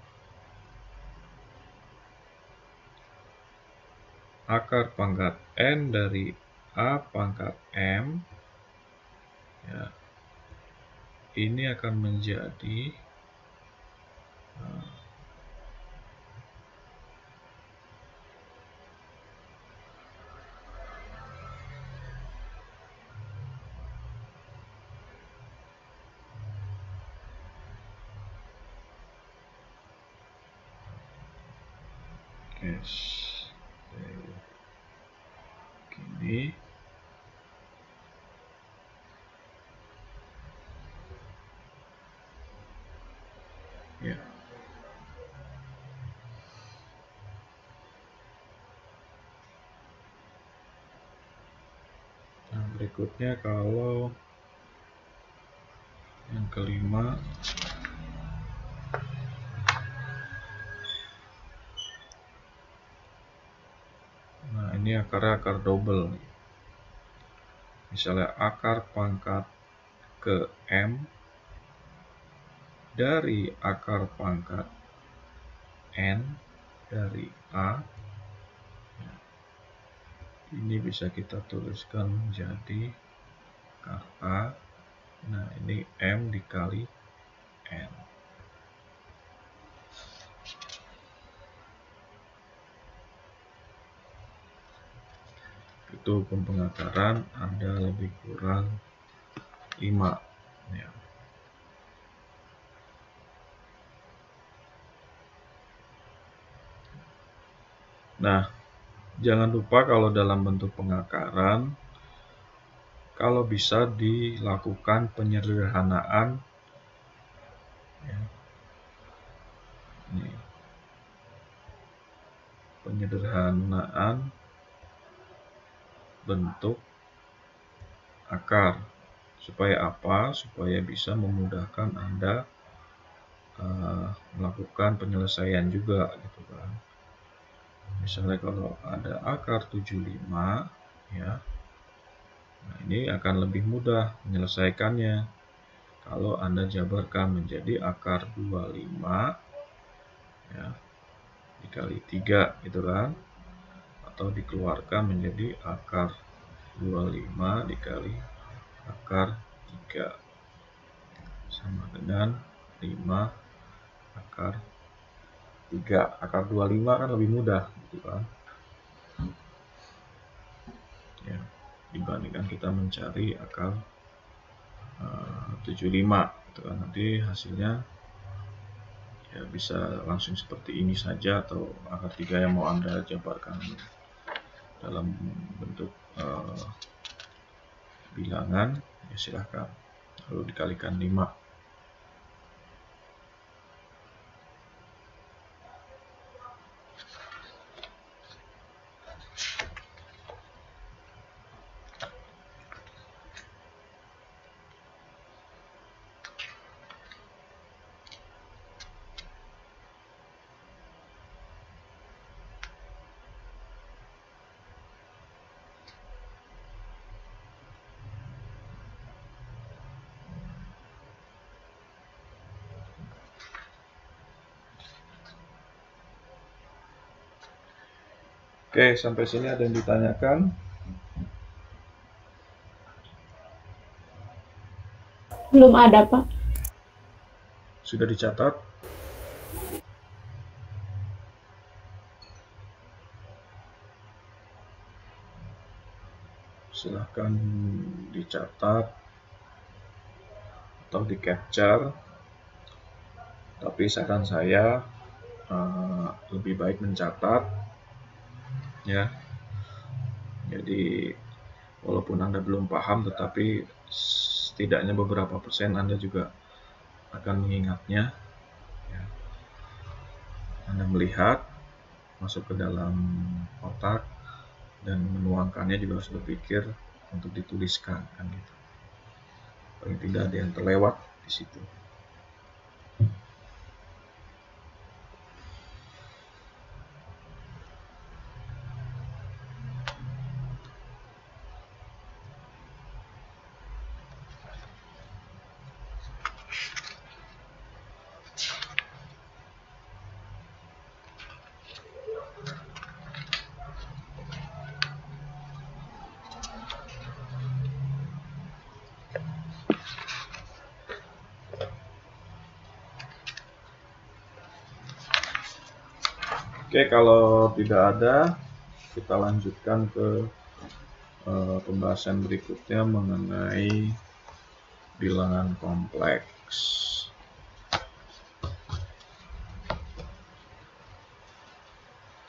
akar pangkat N dari A pangkat M, ya, ini akan menjadi gini. Ya. Nah, berikutnya kalau yang kelima, nah ini akar double. Misalnya akar pangkat ke M dari akar pangkat N dari A, ini bisa kita tuliskan menjadi akar A. Nah, ini M dikali N. Itu hukum pengakaran ada lebih kurang 5, ya. Nah, jangan lupa kalau dalam bentuk pengakaran, kalau bisa dilakukan penyederhanaan, ya. Ini. Penyederhanaan bentuk akar. Supaya apa? Supaya bisa memudahkan Anda melakukan penyelesaian juga, gitu kan. Misalnya kalau ada akar 75, ya, nah ini akan lebih mudah menyelesaikannya kalau Anda jabarkan menjadi akar 25, ya, dikali 3, gitu kan, atau dikeluarkan menjadi akar 25 dikali akar 3 sama dengan 5 akar 3. Akar 25 kan lebih mudah, gitu kan, ya, dibandingkan kita mencari akar 75, gitu kan. Nanti hasilnya ya bisa langsung seperti ini saja, atau akar 3 yang mau Anda jabarkan dalam bentuk bilangan, ya silahkan, lalu dikalikan 5. Oke, sampai sini ada yang ditanyakan? Belum ada, Pak. Sudah dicatat? Silahkan dicatat atau di capture. Tapi saran saya lebih baik mencatat, ya. Jadi walaupun Anda belum paham, tetapi setidaknya beberapa persen Anda juga akan mengingatnya. Ya. Anda melihat, masuk ke dalam otak, dan menuangkannya juga harus berpikir untuk dituliskan, kan gitu. Paling tidak ada yang terlewat di situ. Oke, kalau tidak ada, kita lanjutkan ke pembahasan berikutnya mengenai bilangan kompleks.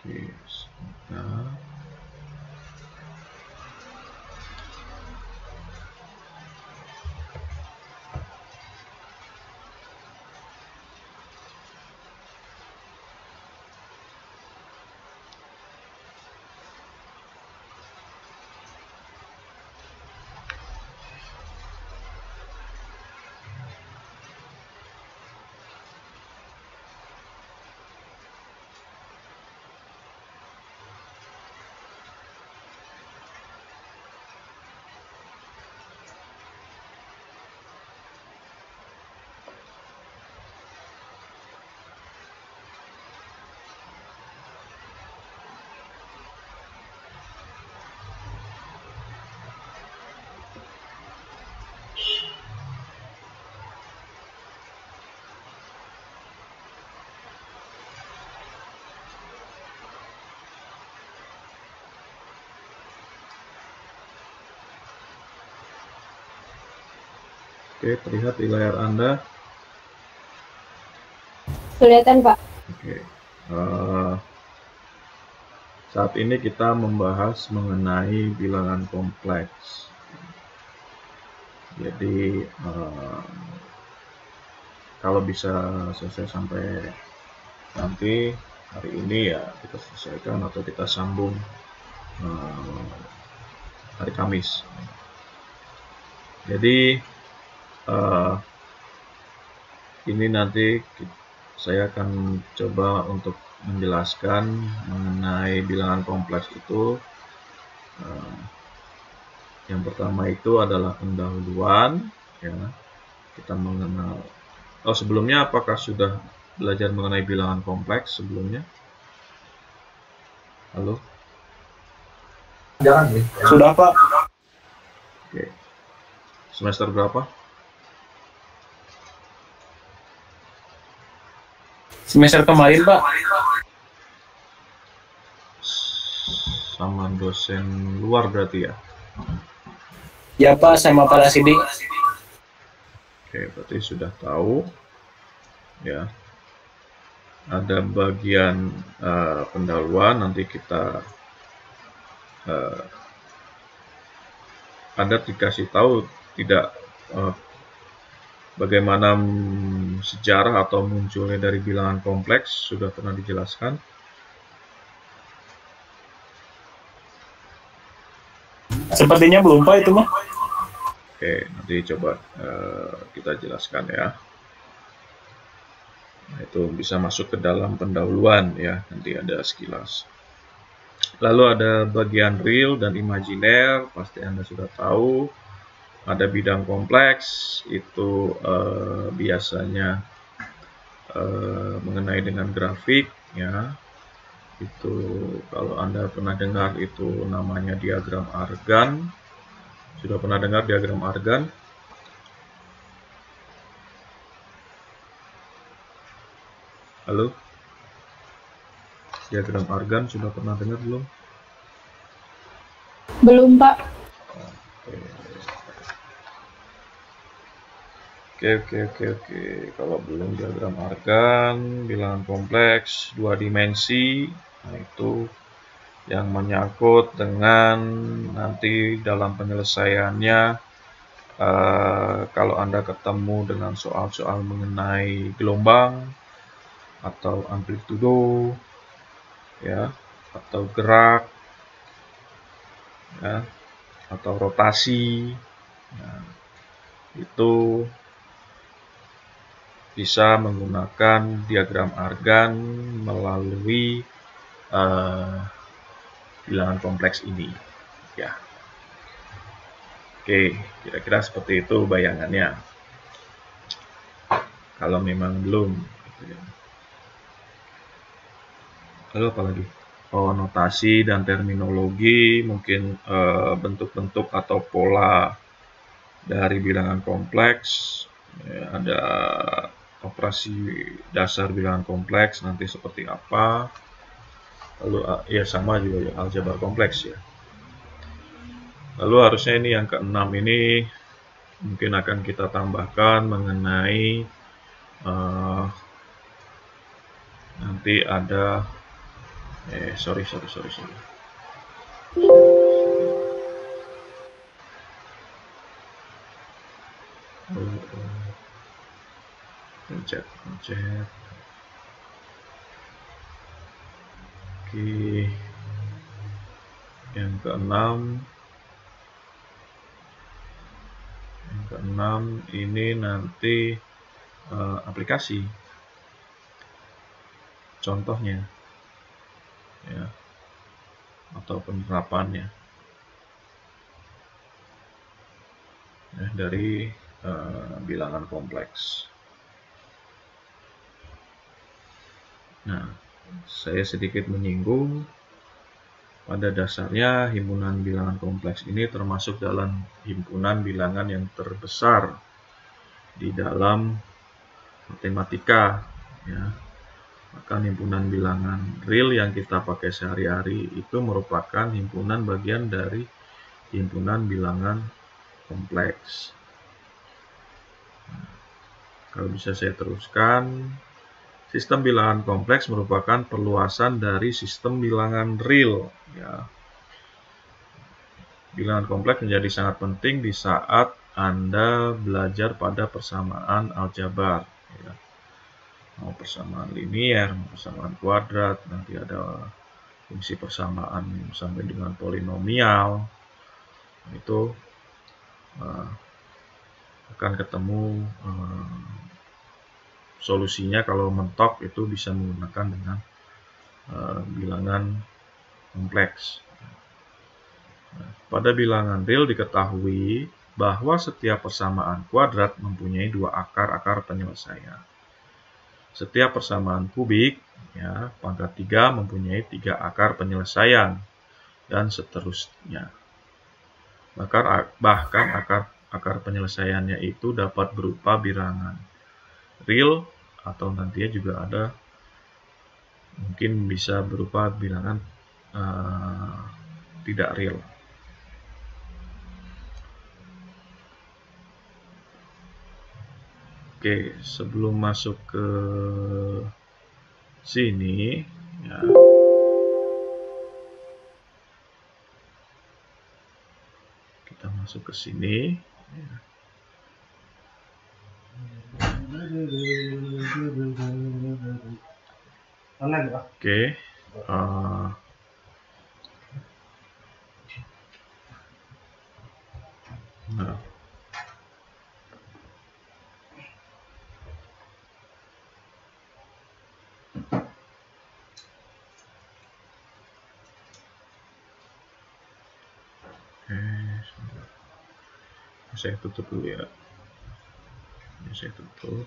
Oke, sebentar. Oke, terlihat di layar Anda. Kelihatan, Pak. Oke. Saat ini kita membahas mengenai bilangan kompleks. Jadi kalau bisa selesai sampai nanti hari ini, ya kita selesaikan atau kita sambung hari Kamis. Jadi ini nanti saya akan coba untuk menjelaskan mengenai bilangan kompleks itu. Yang pertama itu adalah pendahuluan, ya. Kita mengenal. Oh, sebelumnya apakah sudah belajar mengenai bilangan kompleks sebelumnya? Halo? Jangan, sudah Pak. Oke. Semester berapa? Semester kemarin Pak. Sama dosen luar berarti ya? Ya Pak, sama Pak Rasidi. Oke, berarti sudah tahu, ya. Ada bagian pendahuluan, nanti kita Anda dikasih tahu tidak bagaimana sejarah atau munculnya dari bilangan kompleks, sudah pernah dijelaskan. Sepertinya belum Pak itu mah. Oke, nanti coba kita jelaskan ya. Nah, itu bisa masuk ke dalam pendahuluan ya, nanti ada sekilas. Lalu ada bagian real dan imajiner, pasti Anda sudah tahu. Ada bidang kompleks, itu biasanya mengenai dengan grafik ya. Itu kalau Anda pernah dengar itu namanya diagram Argan. Sudah pernah dengar diagram Argan? Halo? Diagram Argan sudah pernah dengar belum? Belum, Pak. Oke. Kalau belum, diagram Argan, bilangan kompleks, 2 dimensi, nah itu yang menyangkut dengan nanti dalam penyelesaiannya, kalau Anda ketemu dengan soal-soal mengenai gelombang, atau amplitudo, ya, atau gerak, ya, atau rotasi, nah, itu bisa menggunakan diagram Argan melalui bilangan kompleks ini, ya. Oke, kira-kira seperti itu bayangannya. Kalau memang belum, gitu ya. Lalu apa lagi? Oh, notasi dan terminologi, mungkin bentuk-bentuk atau pola dari bilangan kompleks. Ya, ada operasi dasar bilangan kompleks nanti seperti apa. Lalu ya sama juga ya, aljabar kompleks ya. Lalu harusnya ini yang keenam ini mungkin akan kita tambahkan mengenai nanti ada sorry. Pencet. Oke. Yang keenam ini nanti aplikasi. Contohnya ya, atau penerapannya ya, dari bilangan kompleks. Nah, saya sedikit menyinggung, pada dasarnya himpunan bilangan kompleks ini termasuk dalam himpunan bilangan yang terbesar di dalam matematika ya. Bahkan himpunan bilangan real yang kita pakai sehari-hari itu merupakan himpunan bagian dari himpunan bilangan kompleks. Nah, kalau bisa saya teruskan, sistem bilangan kompleks merupakan perluasan dari sistem bilangan real. Ya. Bilangan kompleks menjadi sangat penting di saat Anda belajar pada persamaan aljabar. Ya. Mau persamaan linier, mau persamaan kuadrat, nanti ada fungsi persamaan sampai dengan polinomial, itu akan ketemu solusinya. Kalau mentok itu bisa menggunakan dengan bilangan kompleks. Nah, pada bilangan real diketahui bahwa setiap persamaan kuadrat mempunyai 2 akar penyelesaian. Setiap persamaan kubik ya, pangkat 3 mempunyai 3 akar penyelesaian, dan seterusnya. Bahkan akar penyelesaiannya itu dapat berupa bilangan real, atau nantinya juga ada mungkin bisa berupa bilangan tidak real. Oke, sebelum masuk ke sini ya, kita masuk ke sini ya. Oke, nah, saya tutup dulu ya. Saya tutup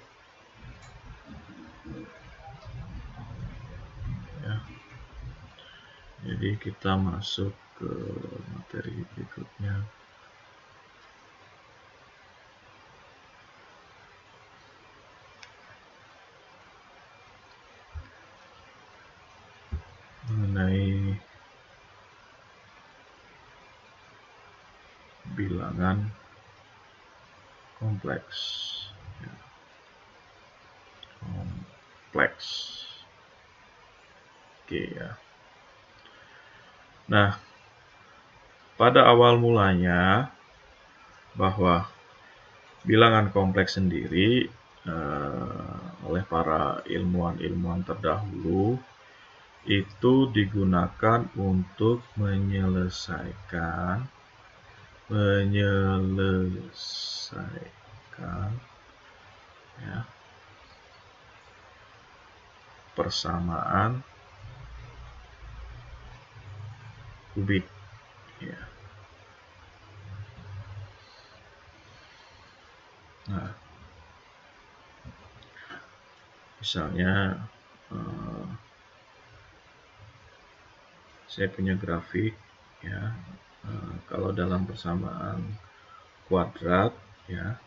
ya. Jadi kita masuk ke materi berikutnya. Mengenai bilangan kompleks. Ya. Kompleks. Oke ya. Nah, pada awal mulanya bahwa bilangan kompleks sendiri oleh para ilmuwan terdahulu itu digunakan untuk menyelesaikan ya, persamaan kubik ya. Nah, misalnya saya punya grafik ya, kalau dalam persamaan kuadrat ya,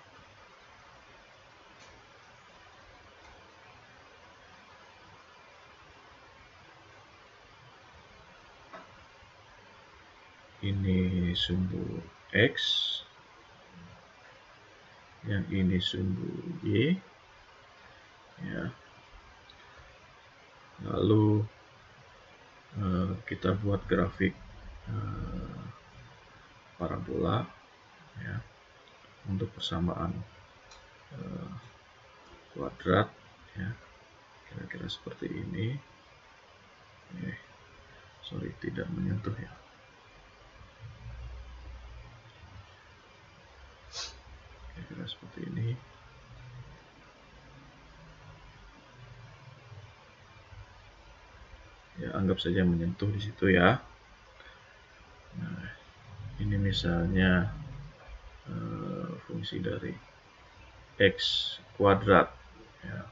ini sumbu X, yang ini sumbu Y ya. Lalu kita buat grafik parabola ya, untuk persamaan kuadrat ya, kira-kira seperti ini. Sorry, tidak menyentuh ya. Kira-kira seperti ini. Ya, anggap saja menyentuh di situ ya. Nah, ini misalnya fungsi dari X kuadrat ya.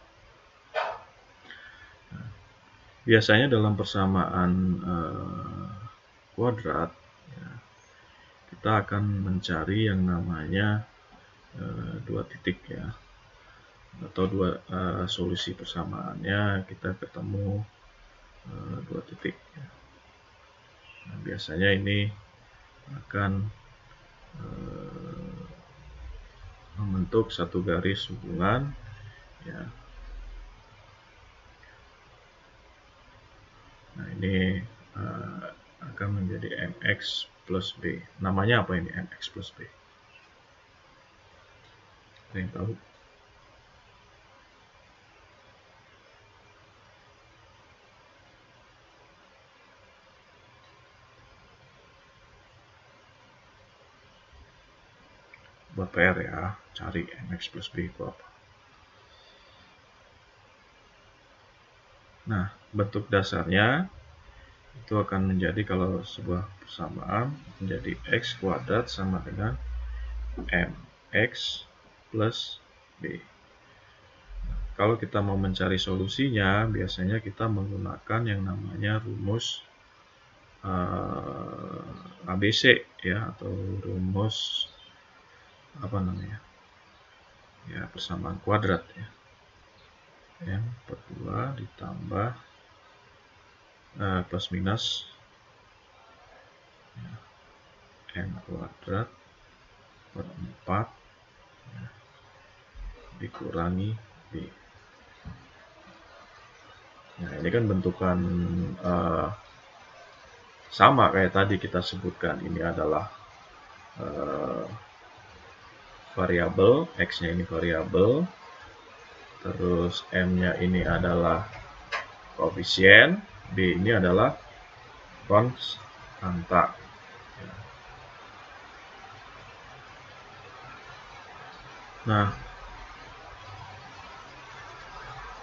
Nah, biasanya dalam persamaan kuadrat ya, kita akan mencari yang namanya dua titik ya, atau dua solusi persamaannya kita ketemu dua titik ya. Nah, biasanya ini akan membentuk satu garis hubungan ya. Nah, ini akan menjadi mx plus b. Namanya apa ini mx plus b? Ada yang tahu? Buat PR ya, cari mx plus b itu apa. Nah, bentuk dasarnya itu akan menjadi, kalau sebuah persamaan, menjadi x kuadrat sama dengan mx plus b. Nah, kalau kita mau mencari solusinya, biasanya kita menggunakan yang namanya rumus ABC ya, atau rumus apa namanya ya, persamaan kuadrat ya. M per 2 ditambah plus minus ya, M kuadrat per 4 ya, dikurangi B. Nah, ini kan bentukan sama kayak tadi kita sebutkan. Ini adalah variabel, X-nya ini variabel, terus M-nya ini adalah koefisien, B ini adalah konstanta. Nah,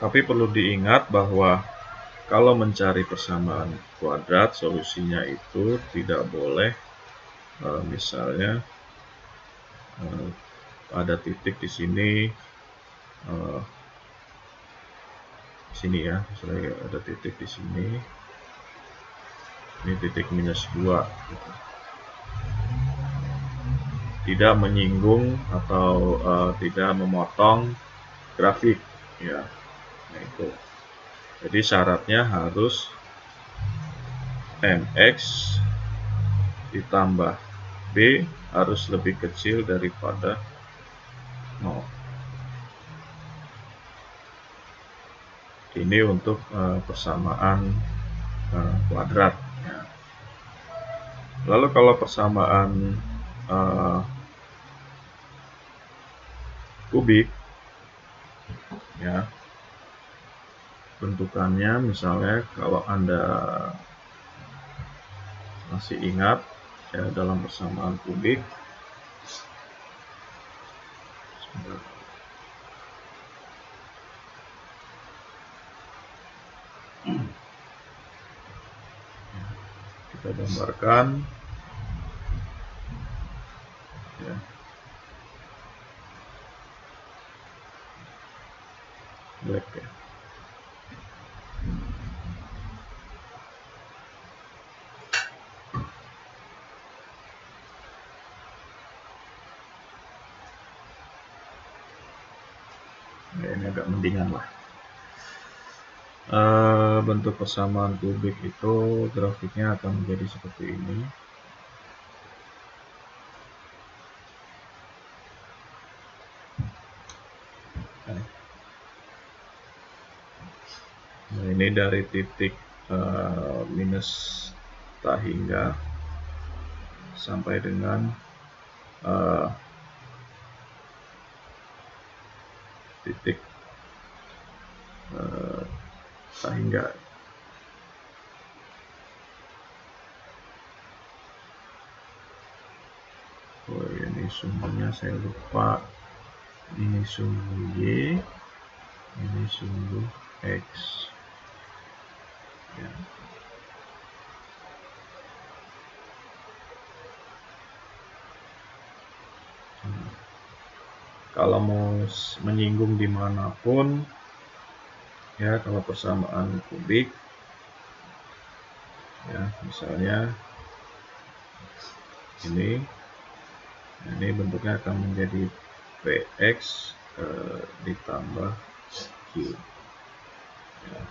tapi perlu diingat bahwa kalau mencari persamaan kuadrat, solusinya itu tidak boleh misalnya ada titik di sini, ya, misalnya ada titik di sini, Ini titik minus 2 gitu. Tidak menyinggung atau tidak memotong grafik ya. Nah itu. Jadi syaratnya harus mx ditambah b harus lebih kecil daripada 0. Ini untuk persamaan kuadrat ya. Lalu kalau persamaan kubik ya, bentukannya misalnya kalau Anda masih ingat ya, dalam persamaan kubik kita gambarkan ya. Black ya. Nah, ini agak mendingan lah. Bentuk persamaan kubik itu grafiknya akan menjadi seperti ini. Nah, ini dari titik minus tak hingga sampai dengan titik tak hingga. Oh, ini sumbernya saya lupa. Ini sumbu Y, ini sumbu X. Ya. Kalau mau menyinggung dimanapun, ya kalau persamaan kubik, ya misalnya ini bentuknya akan menjadi Px ditambah Q. Ya.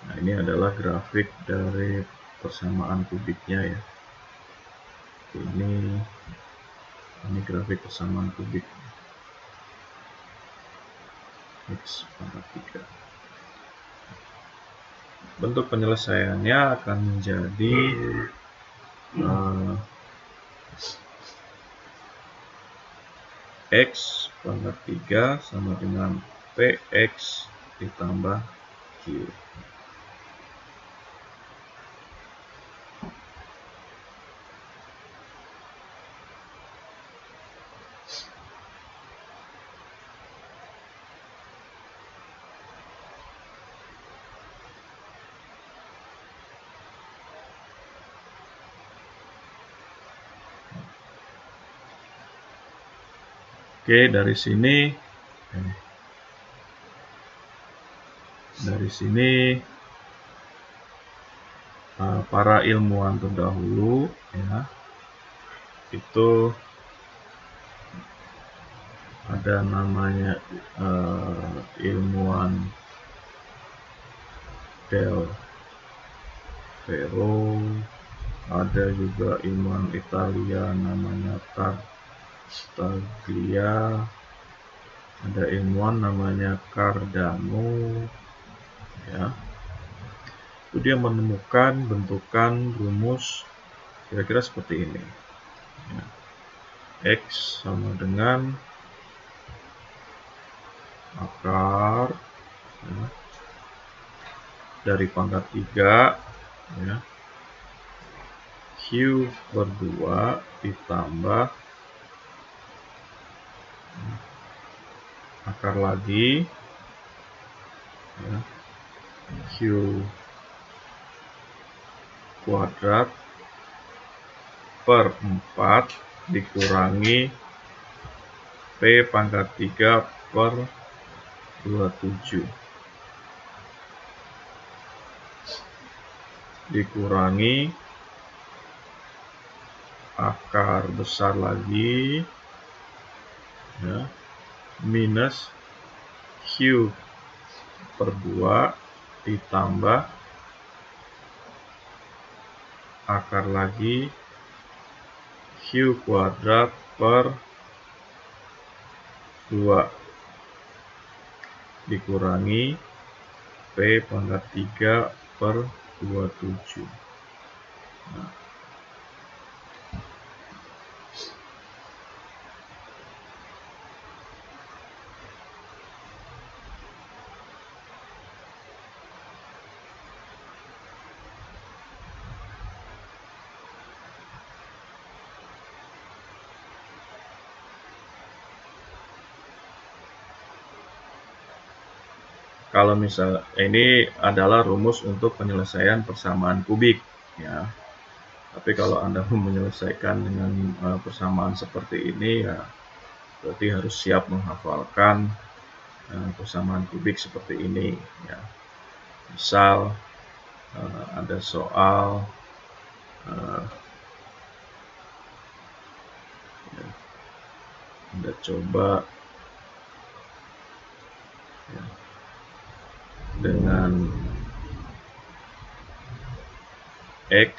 Nah ini adalah grafik dari persamaan kubiknya ya. Ini grafik persamaan kubik X pangkat 3. Bentuk penyelesaiannya akan menjadi X pangkat 3 sama dengan Px ditambah Q. Oke, dari sini para ilmuwan terdahulu ya itu ada namanya ilmuwan Del Ferro, ada juga ilmuwan Italia namanya Tartaglia, ada ilmuwan namanya Cardano ya. Itu dia menemukan bentukan rumus kira-kira seperti ini ya. X sama dengan akar ya, dari pangkat 3 ya, Q per 2 ditambah akar lagi ya, Q kuadrat per 4 dikurangi P pangkat 3 per 27. dikurangi akar besar lagi, ya, minus Q per 2 ditambah akar lagi Q kuadrat per 2 dikurangi P pangkat 3 per 27. Nah, kalau misal ini adalah rumus untuk penyelesaian persamaan kubik, ya. Tapi kalau Anda mau menyelesaikan dengan persamaan seperti ini, ya berarti harus siap menghafalkan persamaan kubik seperti ini, ya. Misal ada soal ya, Anda coba, ya, dengan X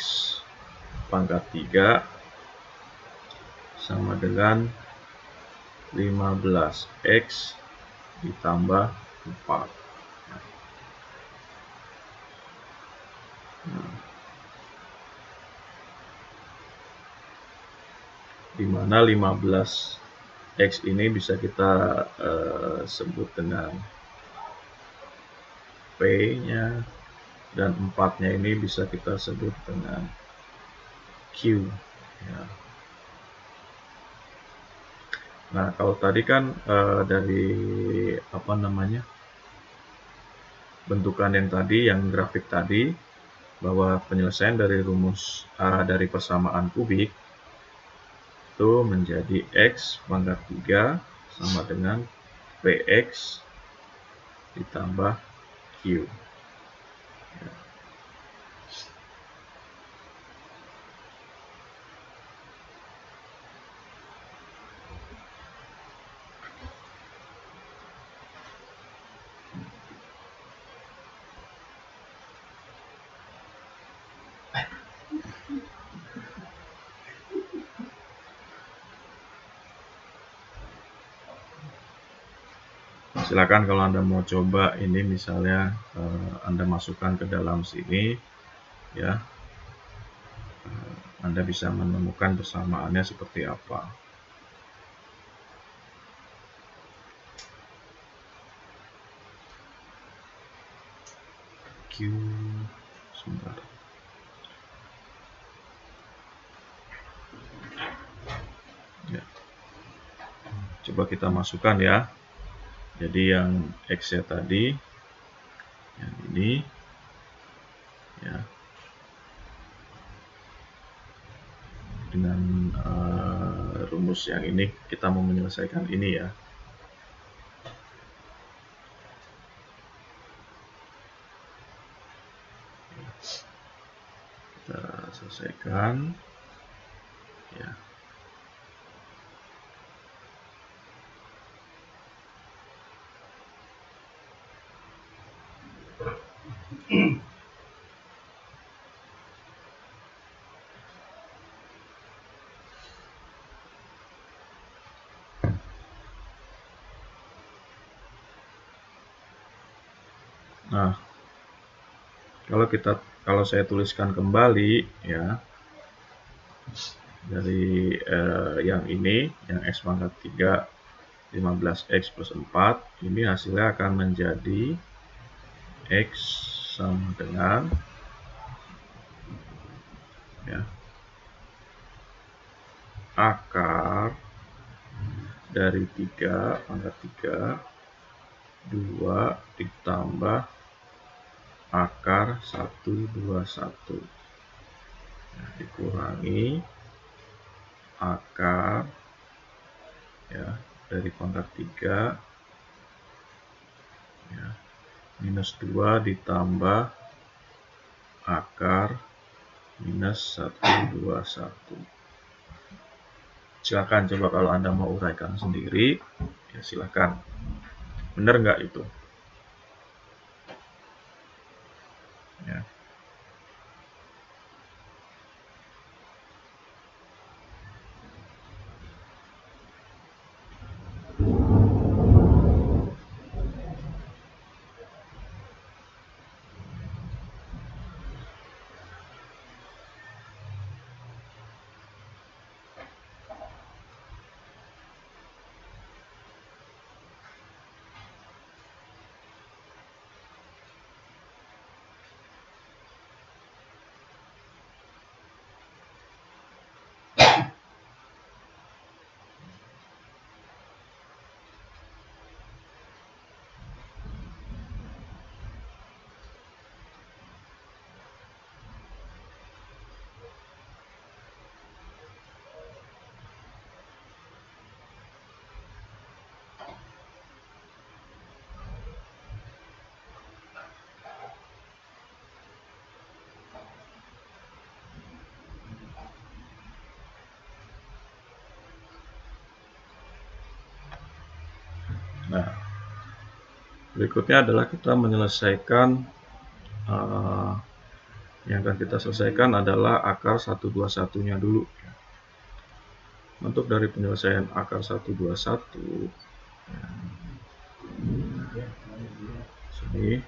pangkat 3 sama dengan 15X ditambah 4. Nah, dimana 15X ini bisa kita sebut dengan P-nya, dan 4-nya ini bisa kita sebut dengan Q, ya. Nah, kalau tadi kan dari bentukan yang tadi, yang grafik tadi, bahwa penyelesaian dari rumus dari persamaan kubik itu menjadi X pangkat 3 sama dengan PX ditambah Q. Ya. Silakan kalau Anda mau coba ini, misalnya Anda masukkan ke dalam sini, ya, Anda bisa menemukan persamaannya seperti apa. Q, sebentar. Ya. Coba kita masukkan, ya. Jadi yang X-nya tadi, yang ini, ya, dengan rumus yang ini kita mau menyelesaikan ini, ya. Kita selesaikan, ya. Nah, kalau saya tuliskan kembali, ya, dari yang ini, yang X pangkat 3 15X plus 4, ini hasilnya akan menjadi X sama dengan, ya, akar dari 3 pangkat 3 2 ditambah akar 121, ya, dikurangi akar, ya, dari pangkat 3, ya, minus 2 ditambah akar minus 121. Silakan coba kalau Anda mau uraikan sendiri, ya silakan. Benar nggak itu? Ya. Nah, berikutnya adalah kita menyelesaikan yang akan kita selesaikan adalah akar 121-nya dulu. Untuk dari penyelesaian akar 121, sini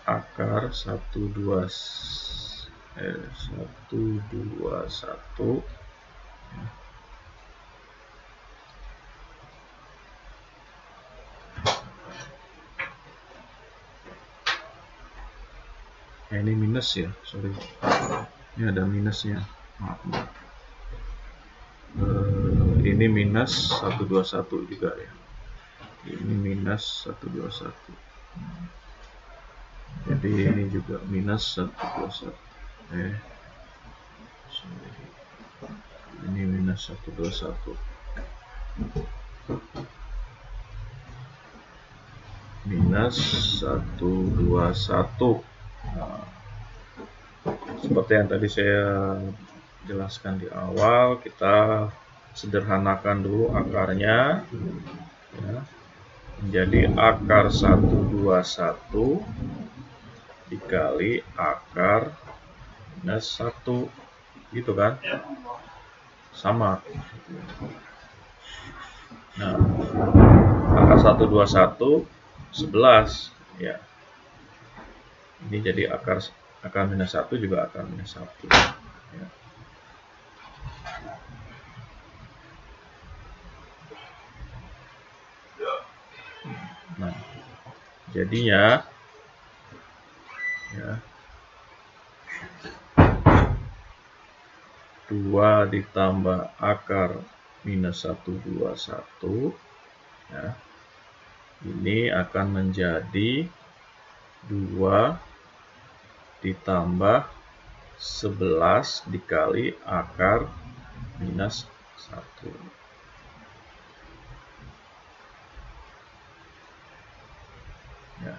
akar 121 ini minus ya, sorry, ini ada minusnya, maaf. Ini minus 121 juga ya, ini minus 121, jadi ini juga minus 121, ini minus 121, minus 121. Nah, seperti yang tadi saya jelaskan di awal, kita sederhanakan dulu akarnya ya, menjadi akar 121 dikali akar minus 1, gitu kan, sama. Nah, akar 121 11 ya, ini jadi akar minus 1 juga akar minus 1 ya. Nah, jadinya ya, 2 ditambah akar minus 121 ya, ini akan menjadi 2 ditambah 11 dikali akar minus 1. Ya.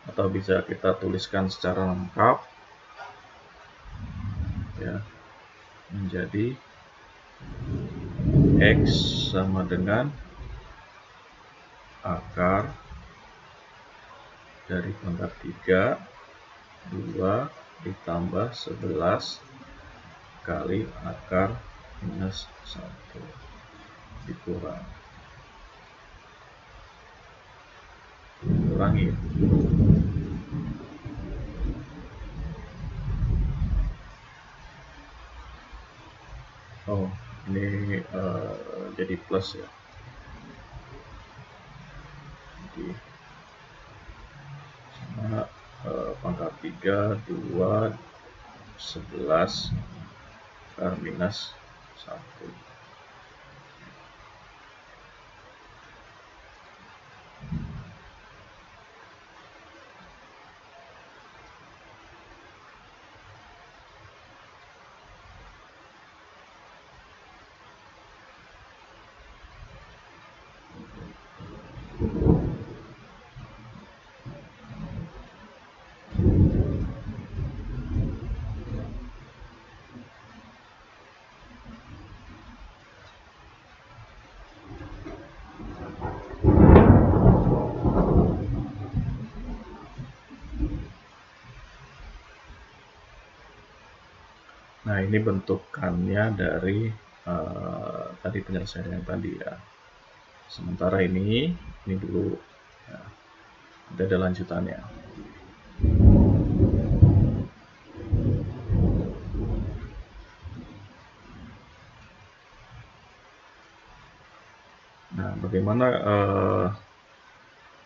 Atau bisa kita tuliskan secara lengkap ya, menjadi X sama dengan akar dari pangkat 3 2 ditambah 11 kali akar minus 1 dikurangi. Oh, ini jadi plus ya. Jadi sama pangkat 3 2 11 akar minus 1. Nah, ini bentukannya dari tadi penyelesaian yang tadi ya. Sementara ini dulu ya. Nanti ada lanjutannya. Nah, bagaimana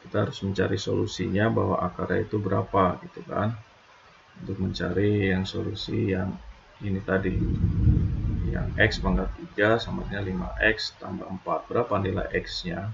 kita harus mencari solusinya bahwa akarnya itu berapa gitu kan, untuk mencari yang solusi yang ini tadi, yang X pangkat 3 sama dengan 5X tambah 4. Berapa nilai X nya?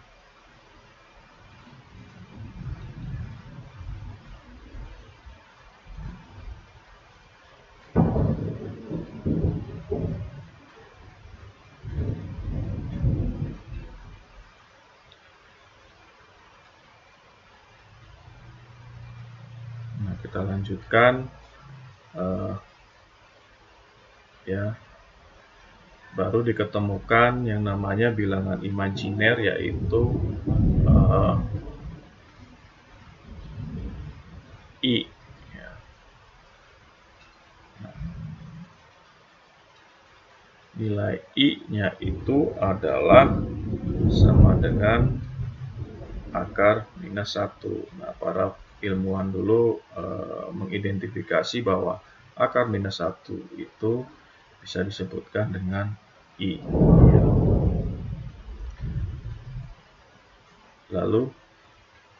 Nah, kita lanjutkan ya. Baru diketemukan yang namanya bilangan imajiner, yaitu I ya. Nah, nilai I nya itu adalah sama dengan akar minus 1. Nah, para ilmuwan dulu mengidentifikasi bahwa akar minus 1 itu bisa disebutkan dengan I. Lalu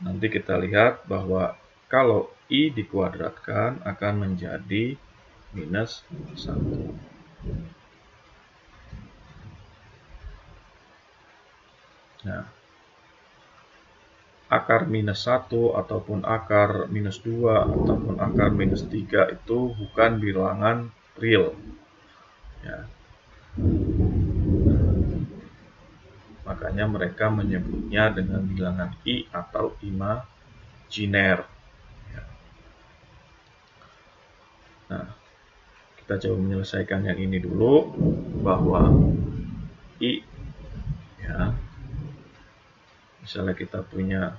nanti kita lihat bahwa kalau I dikuadratkan akan menjadi minus 1. Nah, akar minus 1 ataupun akar minus 2 ataupun akar minus 3 itu bukan bilangan real ya. Makanya mereka menyebutnya dengan bilangan I atau imajiner ya. Nah, kita coba menyelesaikan yang ini dulu, bahwa I ya, misalnya kita punya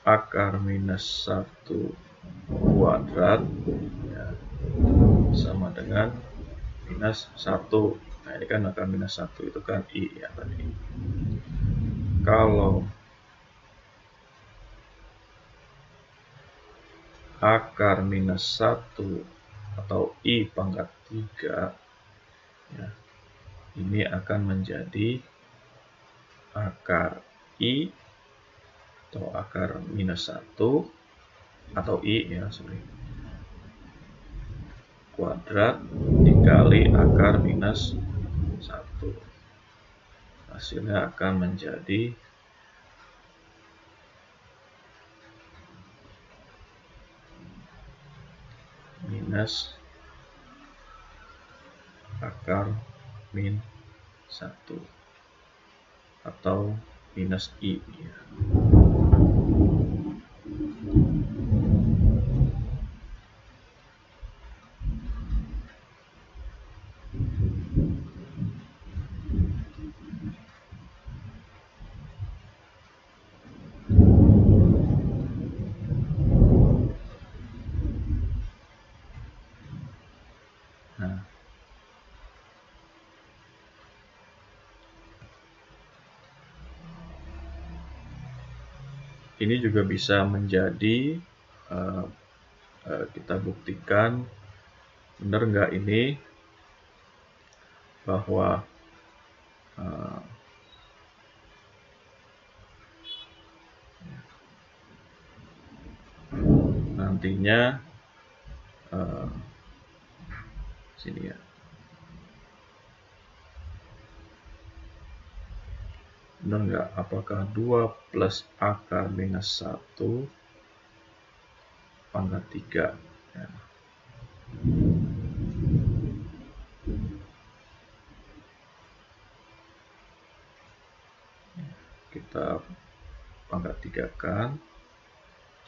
akar minus 1 kuadrat ya, sama dengan minus 1. Nah, ini kan akar minus 1 itu kan I ya tadi. Kalau akar minus 1 atau I pangkat 3 ya, ini akan menjadi akar I atau akar minus 1 atau I ya, kuadrat dikali akar minus 1. Hasilnya akan menjadi minus akar min 1 atau minus I ya. Nah, ini juga bisa menjadi kita buktikan benar nggak ini bahwa nantinya sini ya, benar nggak, apakah 2 plus akar minus 1 pangkat 3 ya. Kita pangkat 3 kan,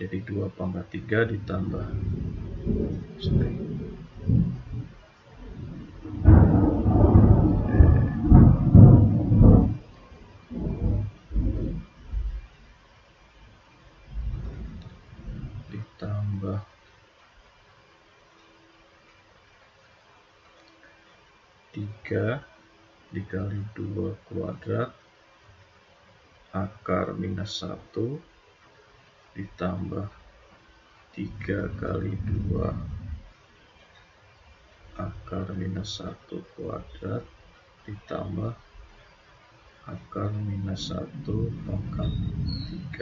jadi 2 pangkat 3 ditambah 3 dikali 2 kuadrat akar minus 1 ditambah 3 kali 2 akar minus 1 kuadrat ditambah akar minus 1 pangkat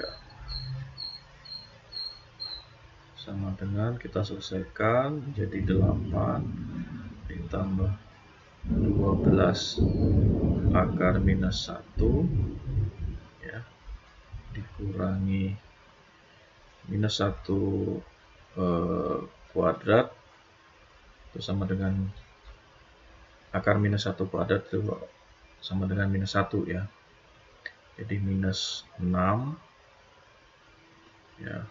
3 sama dengan kita selesaikan jadi 8 ditambah 12 akar minus 1 ya, dikurangi minus 1 kuadrat itu sama dengan akar minus 1 kuadrat itu sama dengan minus 1 ya, jadi minus 6 ya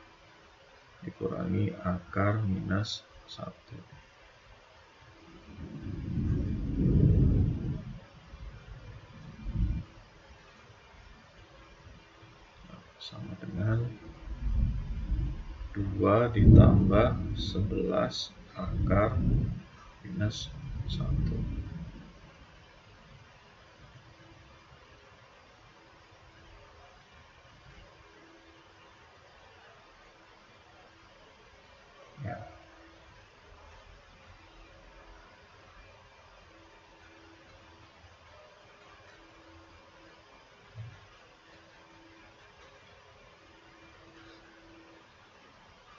dikurangi akar minus 1 sama dengan 2 ditambah 11 akar minus 1 ya.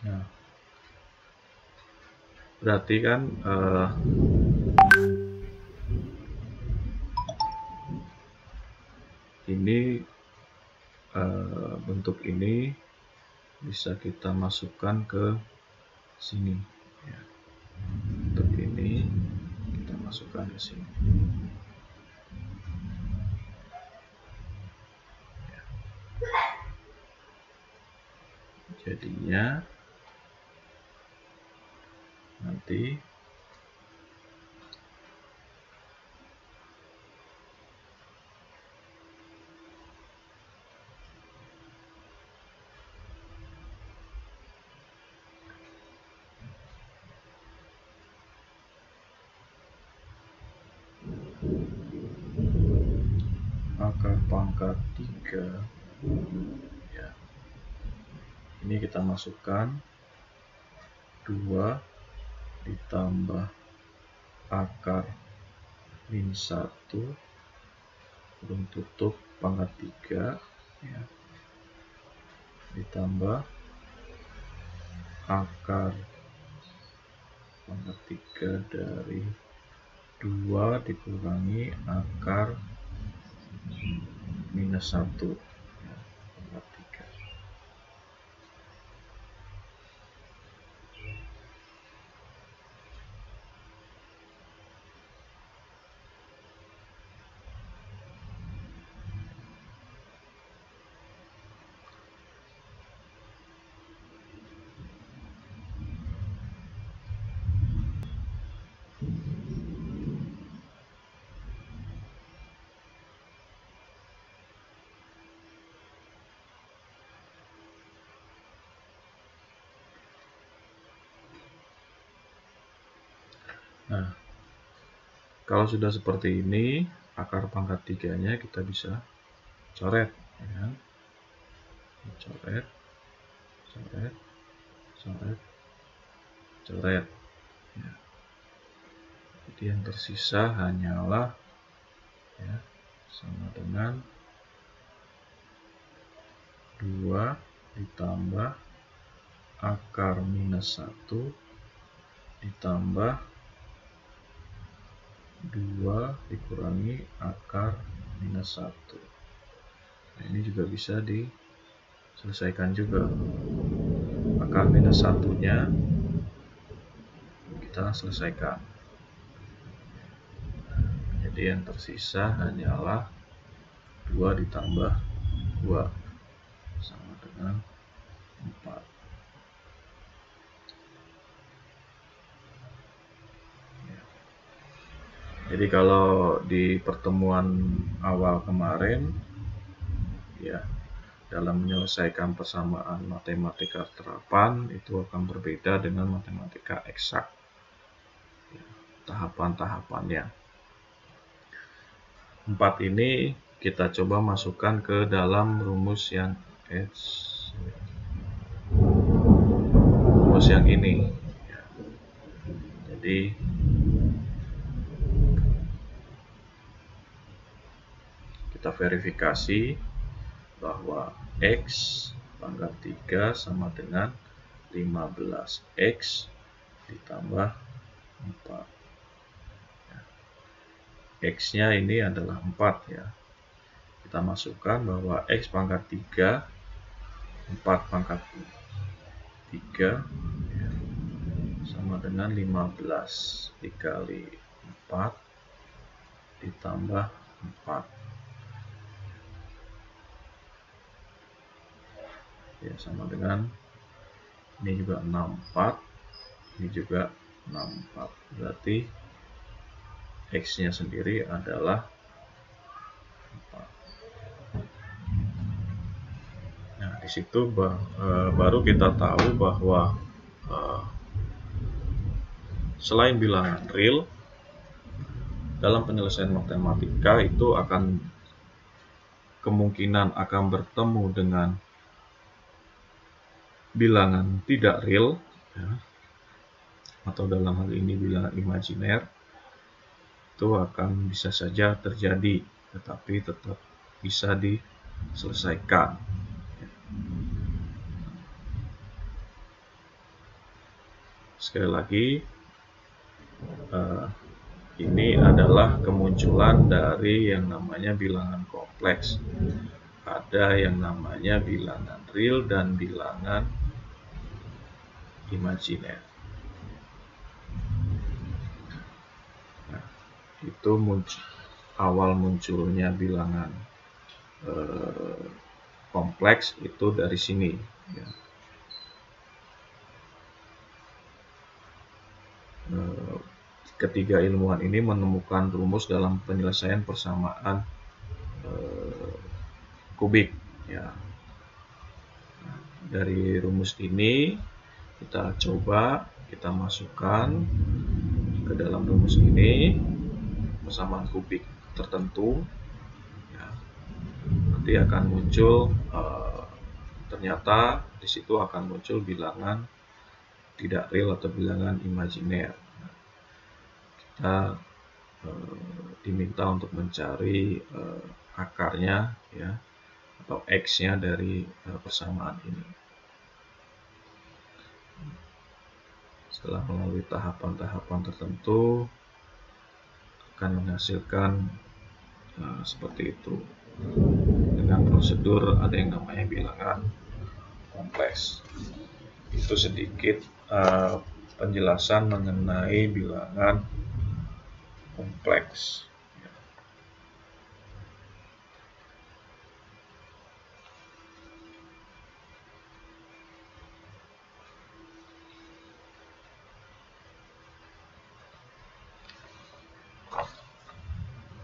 Nah, berarti kan ini bentuk ini bisa kita masukkan ke sini ya. Bentuk ini kita masukkan ke sini ya. Jadinya nanti akar pangkat 3 ya, ini kita masukkan 2 ditambah akar min 1 kurung tutup pangkat 3 ya, ditambah akar pangkat 3 dari 2 dikurangi akar minus 1 ya, pangkat 3. Nah, kalau sudah seperti ini, akar pangkat 3-nya kita bisa coret, ya kan? Coret, coret, coret, coret. Ya. Jadi yang tersisa hanyalah ya, sama dengan 2 ditambah akar minus 1 ditambah 2 dikurangi akar minus 1. Nah, ini juga bisa diselesaikan juga. Akar minus 1-nya kita selesaikan. Jadi yang tersisa hanyalah 2 ditambah 2 sama dengan 4. Jadi kalau di pertemuan awal kemarin ya, dalam menyelesaikan persamaan matematika terapan itu akan berbeda dengan matematika eksak ya, tahapan-tahapannya. 4 ini kita coba masukkan ke dalam rumus yang ini. Jadi kita verifikasi bahwa X pangkat 3 sama dengan 15X ditambah 4. X-nya ini adalah 4 ya. Kita masukkan bahwa X pangkat 3, 4 pangkat 3 ya, sama dengan 15 dikali 4 ditambah 4. Ya, sama dengan ini juga 64, ini juga 64. Berarti X-nya sendiri adalah 4. Nah, di situ baru kita tahu bahwa selain bilangan real, dalam penyelesaian matematika itu kemungkinan akan bertemu dengan bilangan tidak real ya, atau dalam hal ini bilangan imajiner, itu akan bisa saja terjadi, tetapi tetap bisa diselesaikan. Sekali lagi, ini adalah kemunculan dari yang namanya bilangan kompleks. Ada yang namanya bilangan real dan bilangan imajiner. Nah, itu awal munculnya bilangan kompleks itu dari sini ya. Ketiga ilmuwan ini menemukan rumus dalam penyelesaian persamaan kubik ya. Nah, dari rumus ini kita coba kita masukkan ke dalam rumus ini persamaan kubik tertentu ya. Nanti akan muncul ternyata di situ akan muncul bilangan tidak real atau bilangan imajiner. Kita diminta untuk mencari akarnya ya, atau X-nya dari persamaan ini. Setelah melalui tahapan-tahapan tertentu akan menghasilkan seperti itu dengan prosedur ada yang namanya bilangan kompleks. Itu sedikit penjelasan mengenai bilangan kompleks.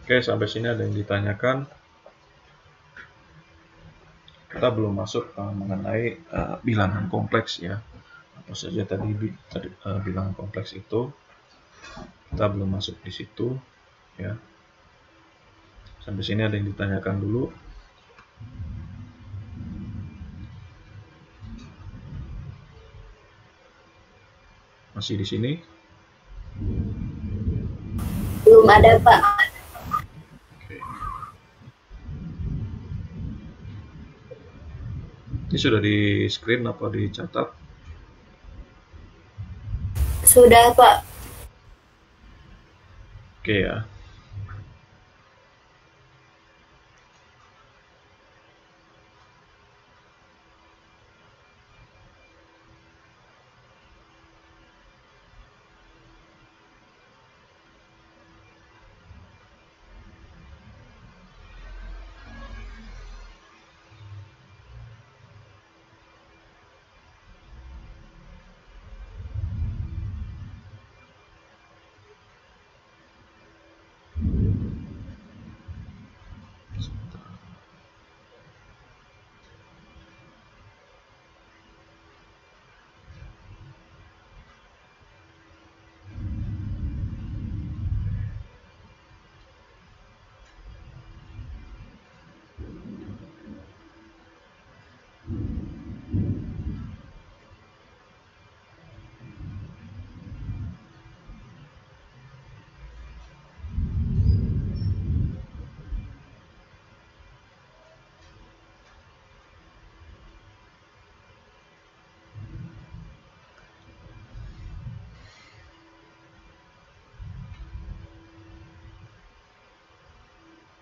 Oke, sampai sini ada yang ditanyakan. Kita belum masuk mengenai bilangan kompleks ya. Apa saja tadi bilangan kompleks itu, kita belum masuk di situ ya. Sampai sini ada yang ditanyakan dulu. Masih di sini? Belum ada, Pak. Oke. Ini sudah di screen apa dicatat? Sudah, Pak. Oke ya.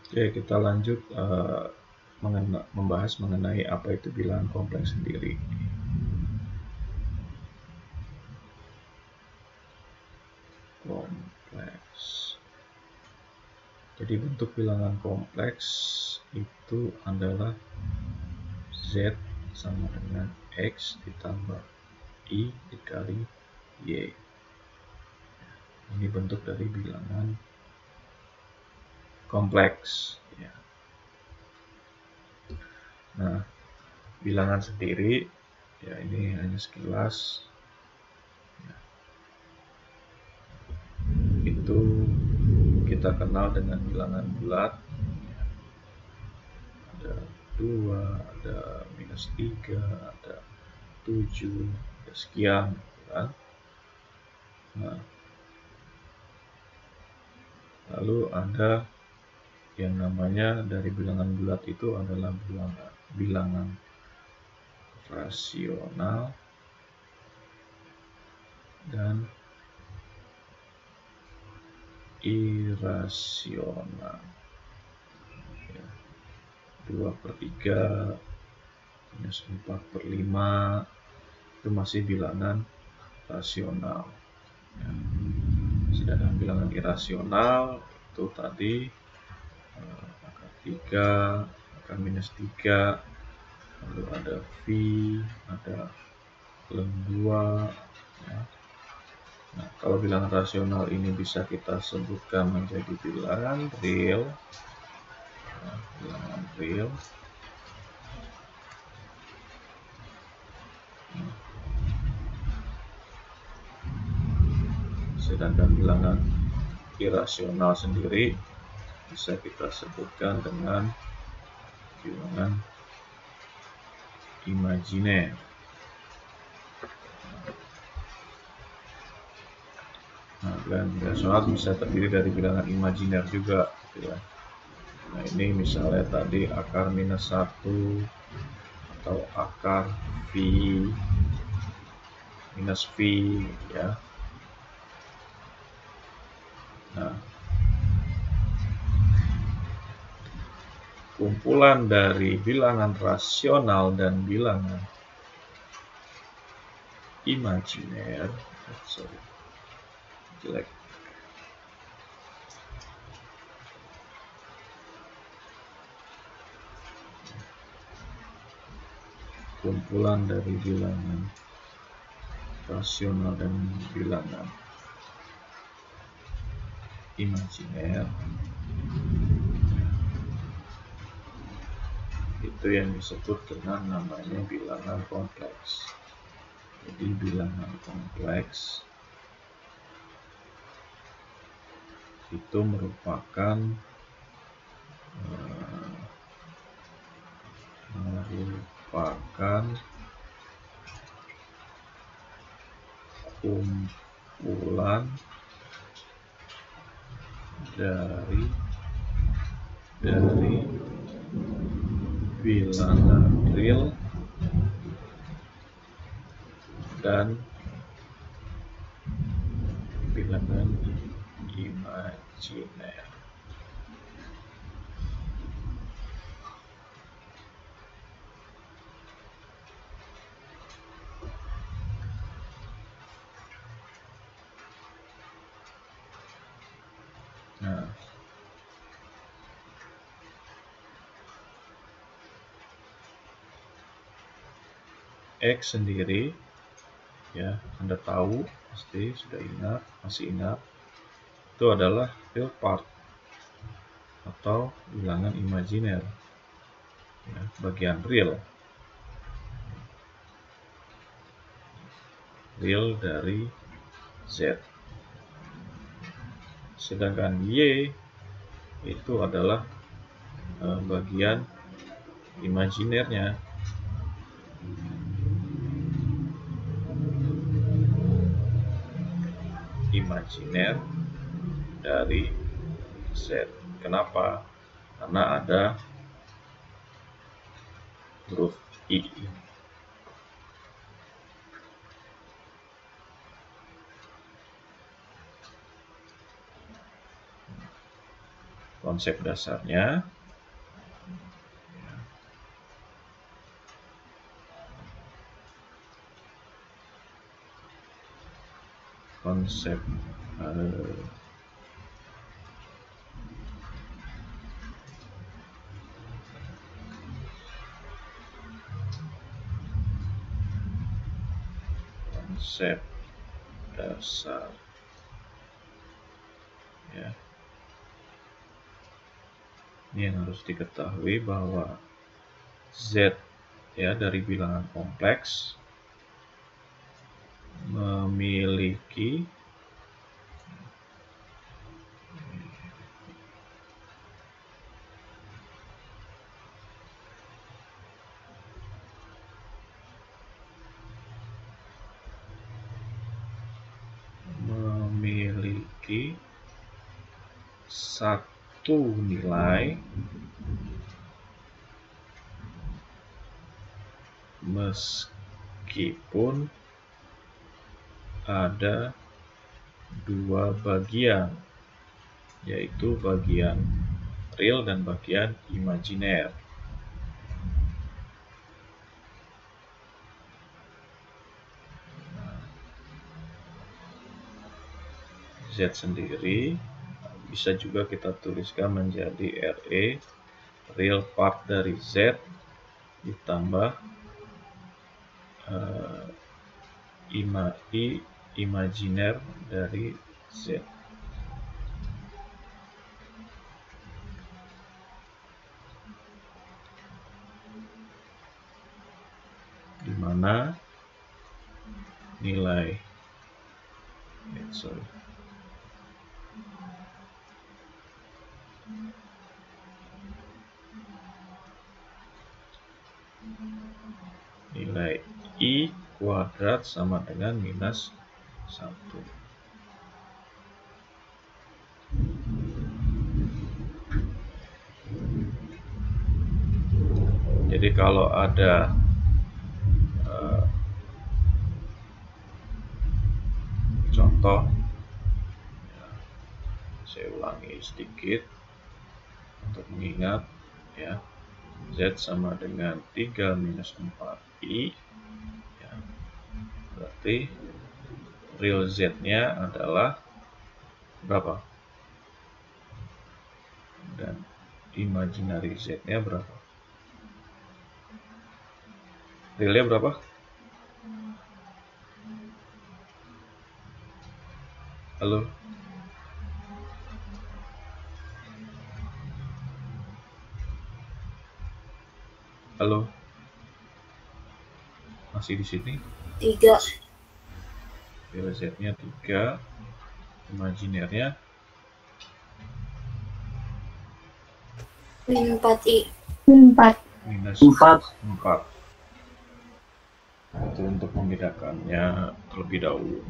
Oke, kita lanjut membahas mengenai apa itu bilangan kompleks sendiri. Kompleks. Jadi bentuk bilangan kompleks itu adalah Z sama dengan X ditambah I dikali Y. Ini bentuk dari bilangan kompleks. Ya. Nah, bilangan sendiri, ya ini hanya sekilas. Ya. Itu kita kenal dengan bilangan bulat. Ada 2, ada -3, ada 7, ada sekian, kan? Nah, lalu ada yang namanya dari bilangan bulat itu adalah bilangan rasional dan irasional. Ya, 2/3, -4/5 itu masih bilangan rasional. Ya. Sedangkan bilangan irasional itu tadi akar 3, akar -3, lalu ada V, ada ln 2. Ya. Nah, kalau bilangan rasional ini bisa kita sebutkan menjadi bilangan real. Ya, bilangan real. Sedangkan bilangan irasional sendiri bisa kita sebutkan dengan bilangan imajiner. Nah, bilangan irasional bisa terdiri dari bilangan imajiner juga, gitu ya. Nah, ini misalnya tadi akar -1 atau akar V minus V, ya. Nah, kumpulan dari bilangan rasional dan bilangan imajiner, jelek. Kumpulan dari bilangan rasional dan bilangan imajiner itu yang disebut dengan namanya bilangan kompleks. Jadi bilangan kompleks itu merupakan kumpulan dari bilangan real dan bilangan imajiner. Nah, X sendiri, ya, Anda tahu, pasti sudah ingat, masih ingat, itu adalah real part atau bilangan imajiner, ya, bagian real dari Z. Sedangkan Y itu adalah bagian imajinernya. Imajiner dari Z. Kenapa? Karena ada huruf I. konsep dasarnya. Konsep konsep dasar ya. Ini yang harus diketahui bahwa Z ya dari bilangan kompleks memiliki satu nilai meskipun ada dua bagian, yaitu bagian real dan bagian imajiner. Z sendiri bisa juga kita tuliskan menjadi RE, real part dari Z, ditambah imajiner dari Z. Di mana nilai nilai I kuadrat sama dengan minus 1. Jadi kalau ada contoh, ya, saya ulangi sedikit untuk mengingat ya, Z sama dengan 3 minus 4I ya, berarti real Z-nya adalah berapa? Dan imaginary Z-nya berapa? Realnya berapa? Halo? Halo? Masih di sini? 3. Real Z-nya 3, imaginernya min 4I. minus 4. 4. Itu untuk membedakannya terlebih dahulu.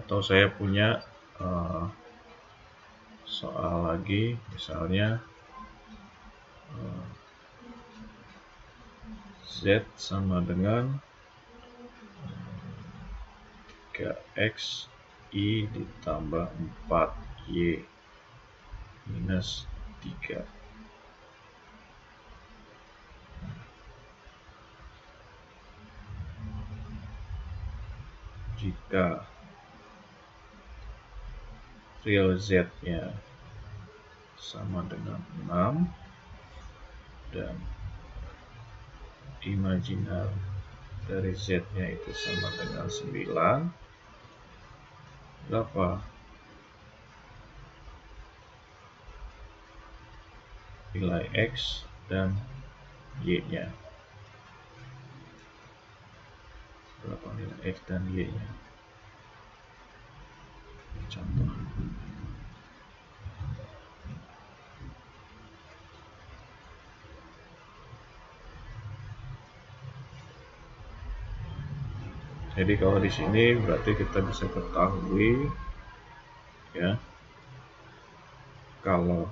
Atau saya punya soal lagi, misalnya Z sama dengan 3x I ditambah 4y minus 3. Jika real Z-nya sama dengan 6 dan imajinar dari Z-nya itu sama dengan 9, berapa nilai X dan Y-nya? Berapa nilai X dan Y-nya? Contoh. Jadi kalau di sini berarti kita bisa ketahui ya, kalau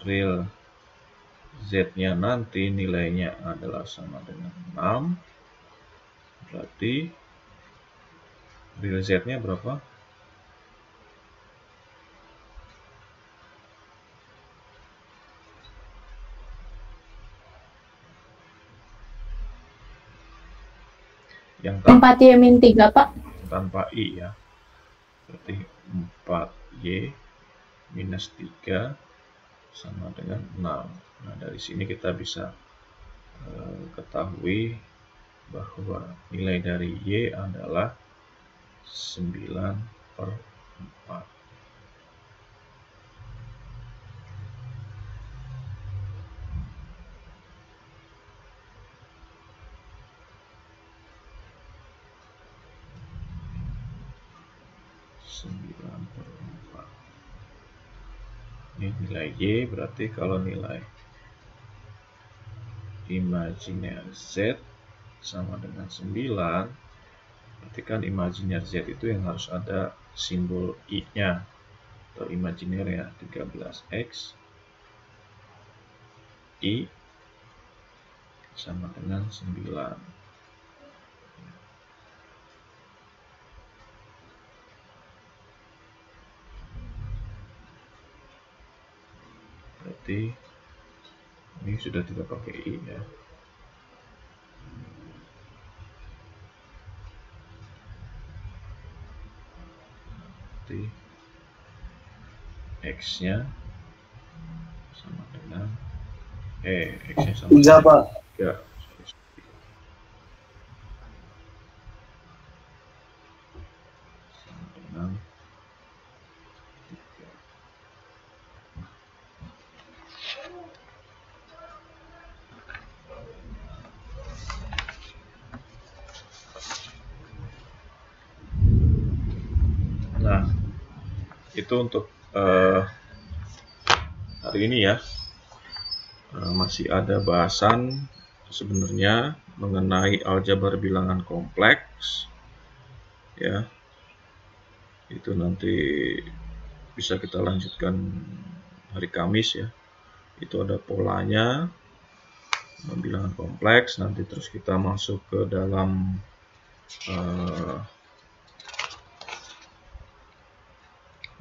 real Z-nya nanti nilainya adalah sama dengan 6, berarti real Z-nya berapa? Yang 4Y-3, Pak. Tanpa I ya. Berarti 4Y minus 3 sama dengan 6. Nah, dari sini kita bisa ketahui bahwa nilai dari Y adalah 9/4. Ini nilai Y, berarti kalau nilai imajiner Z sama dengan 9, berarti kan imajiner Z itu yang harus ada simbol I-nya atau imajiner ya, 13X I sama dengan 9. Berarti ini sudah tidak pakai I ya. Berarti X-nya sama dengan X-nya sama dengan 3. Sama dengan 3. Nah, itu untuk hari ini ya. Masih ada bahasan sebenarnya mengenai aljabar bilangan kompleks ya. Itu nanti bisa kita lanjutkan hari Kamis ya. Itu ada polanya bilangan kompleks. Nanti terus kita masuk ke dalam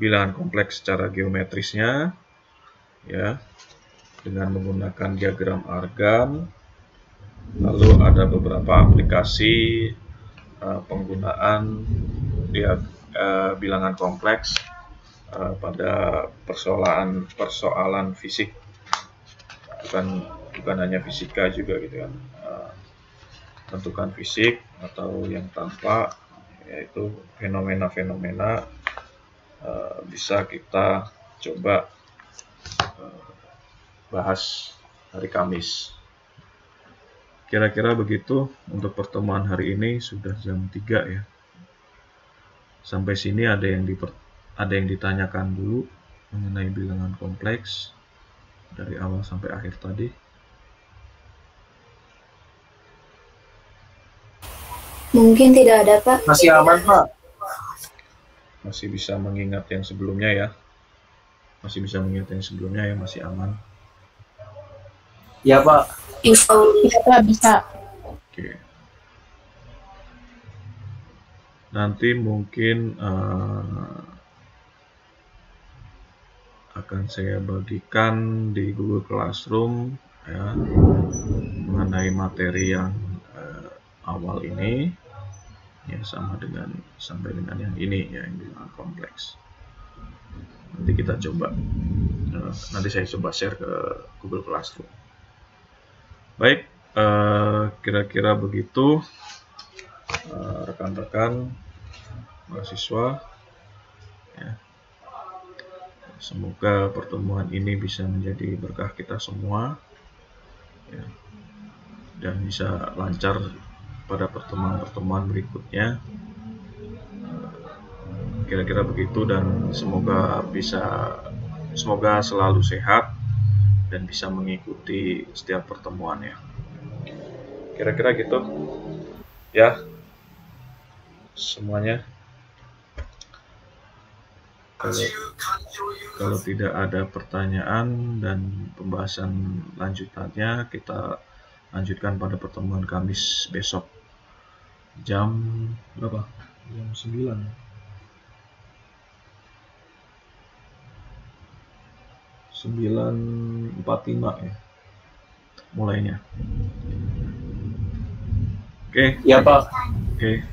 bilangan kompleks secara geometrisnya ya, dengan menggunakan diagram Argand. Lalu ada beberapa aplikasi penggunaan bilangan kompleks pada persoalan fisik, bukan hanya fisika juga gitu kan. Tentukan fisik atau yang tanpa, yaitu fenomena-fenomena bisa kita coba bahas hari Kamis. Kira-kira begitu untuk pertemuan hari ini. Sudah jam 3 ya. Sampai sini ada yang ditanyakan dulu mengenai bilangan kompleks dari awal sampai akhir tadi? Mungkin tidak ada, Pak. Masih aman, Pak. Masih bisa mengingat yang sebelumnya ya. Masih aman. Ya, Pak. Insya Allah. Bisa. Oke. Nanti mungkin akan saya bagikan di Google Classroom ya, mengenai materi yang awal ini ya, sampai dengan yang ini ya, yang bilangan kompleks. Nanti kita coba, nanti saya coba share ke Google Classroom. Baik, kira-kira begitu rekan-rekan mahasiswa ya. Semoga pertemuan ini bisa menjadi berkah kita semua ya, dan bisa lancar pada pertemuan-pertemuan berikutnya. Kira-kira begitu, dan semoga selalu sehat dan bisa mengikuti setiap pertemuannya. Kira-kira gitu. ya semuanya. Kalau tidak ada pertanyaan dan pembahasan lanjutannya, kita lanjutkan pada pertemuan Kamis besok jam berapa? Jam 9. 9.45 ya mulainya. Oke. Ya Pak. Oke.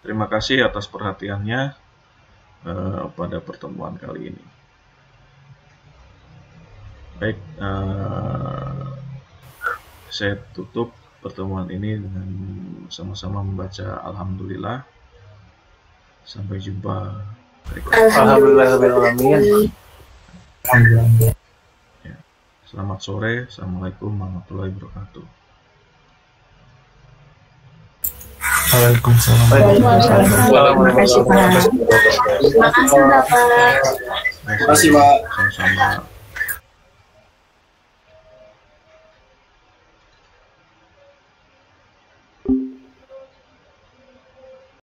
Terima kasih atas perhatiannya pada pertemuan kali ini. Baik, saya tutup pertemuan ini dengan sama-sama membaca Alhamdulillah. Sampai jumpa berikutnya. Alhamdulillahirobbilalamin. Ya. Selamat sore. Assalamualaikum warahmatullahi wabarakatuh. Waalaikumsalam. Terima kasih Pak. Terima kasih Pak. Sama-sama.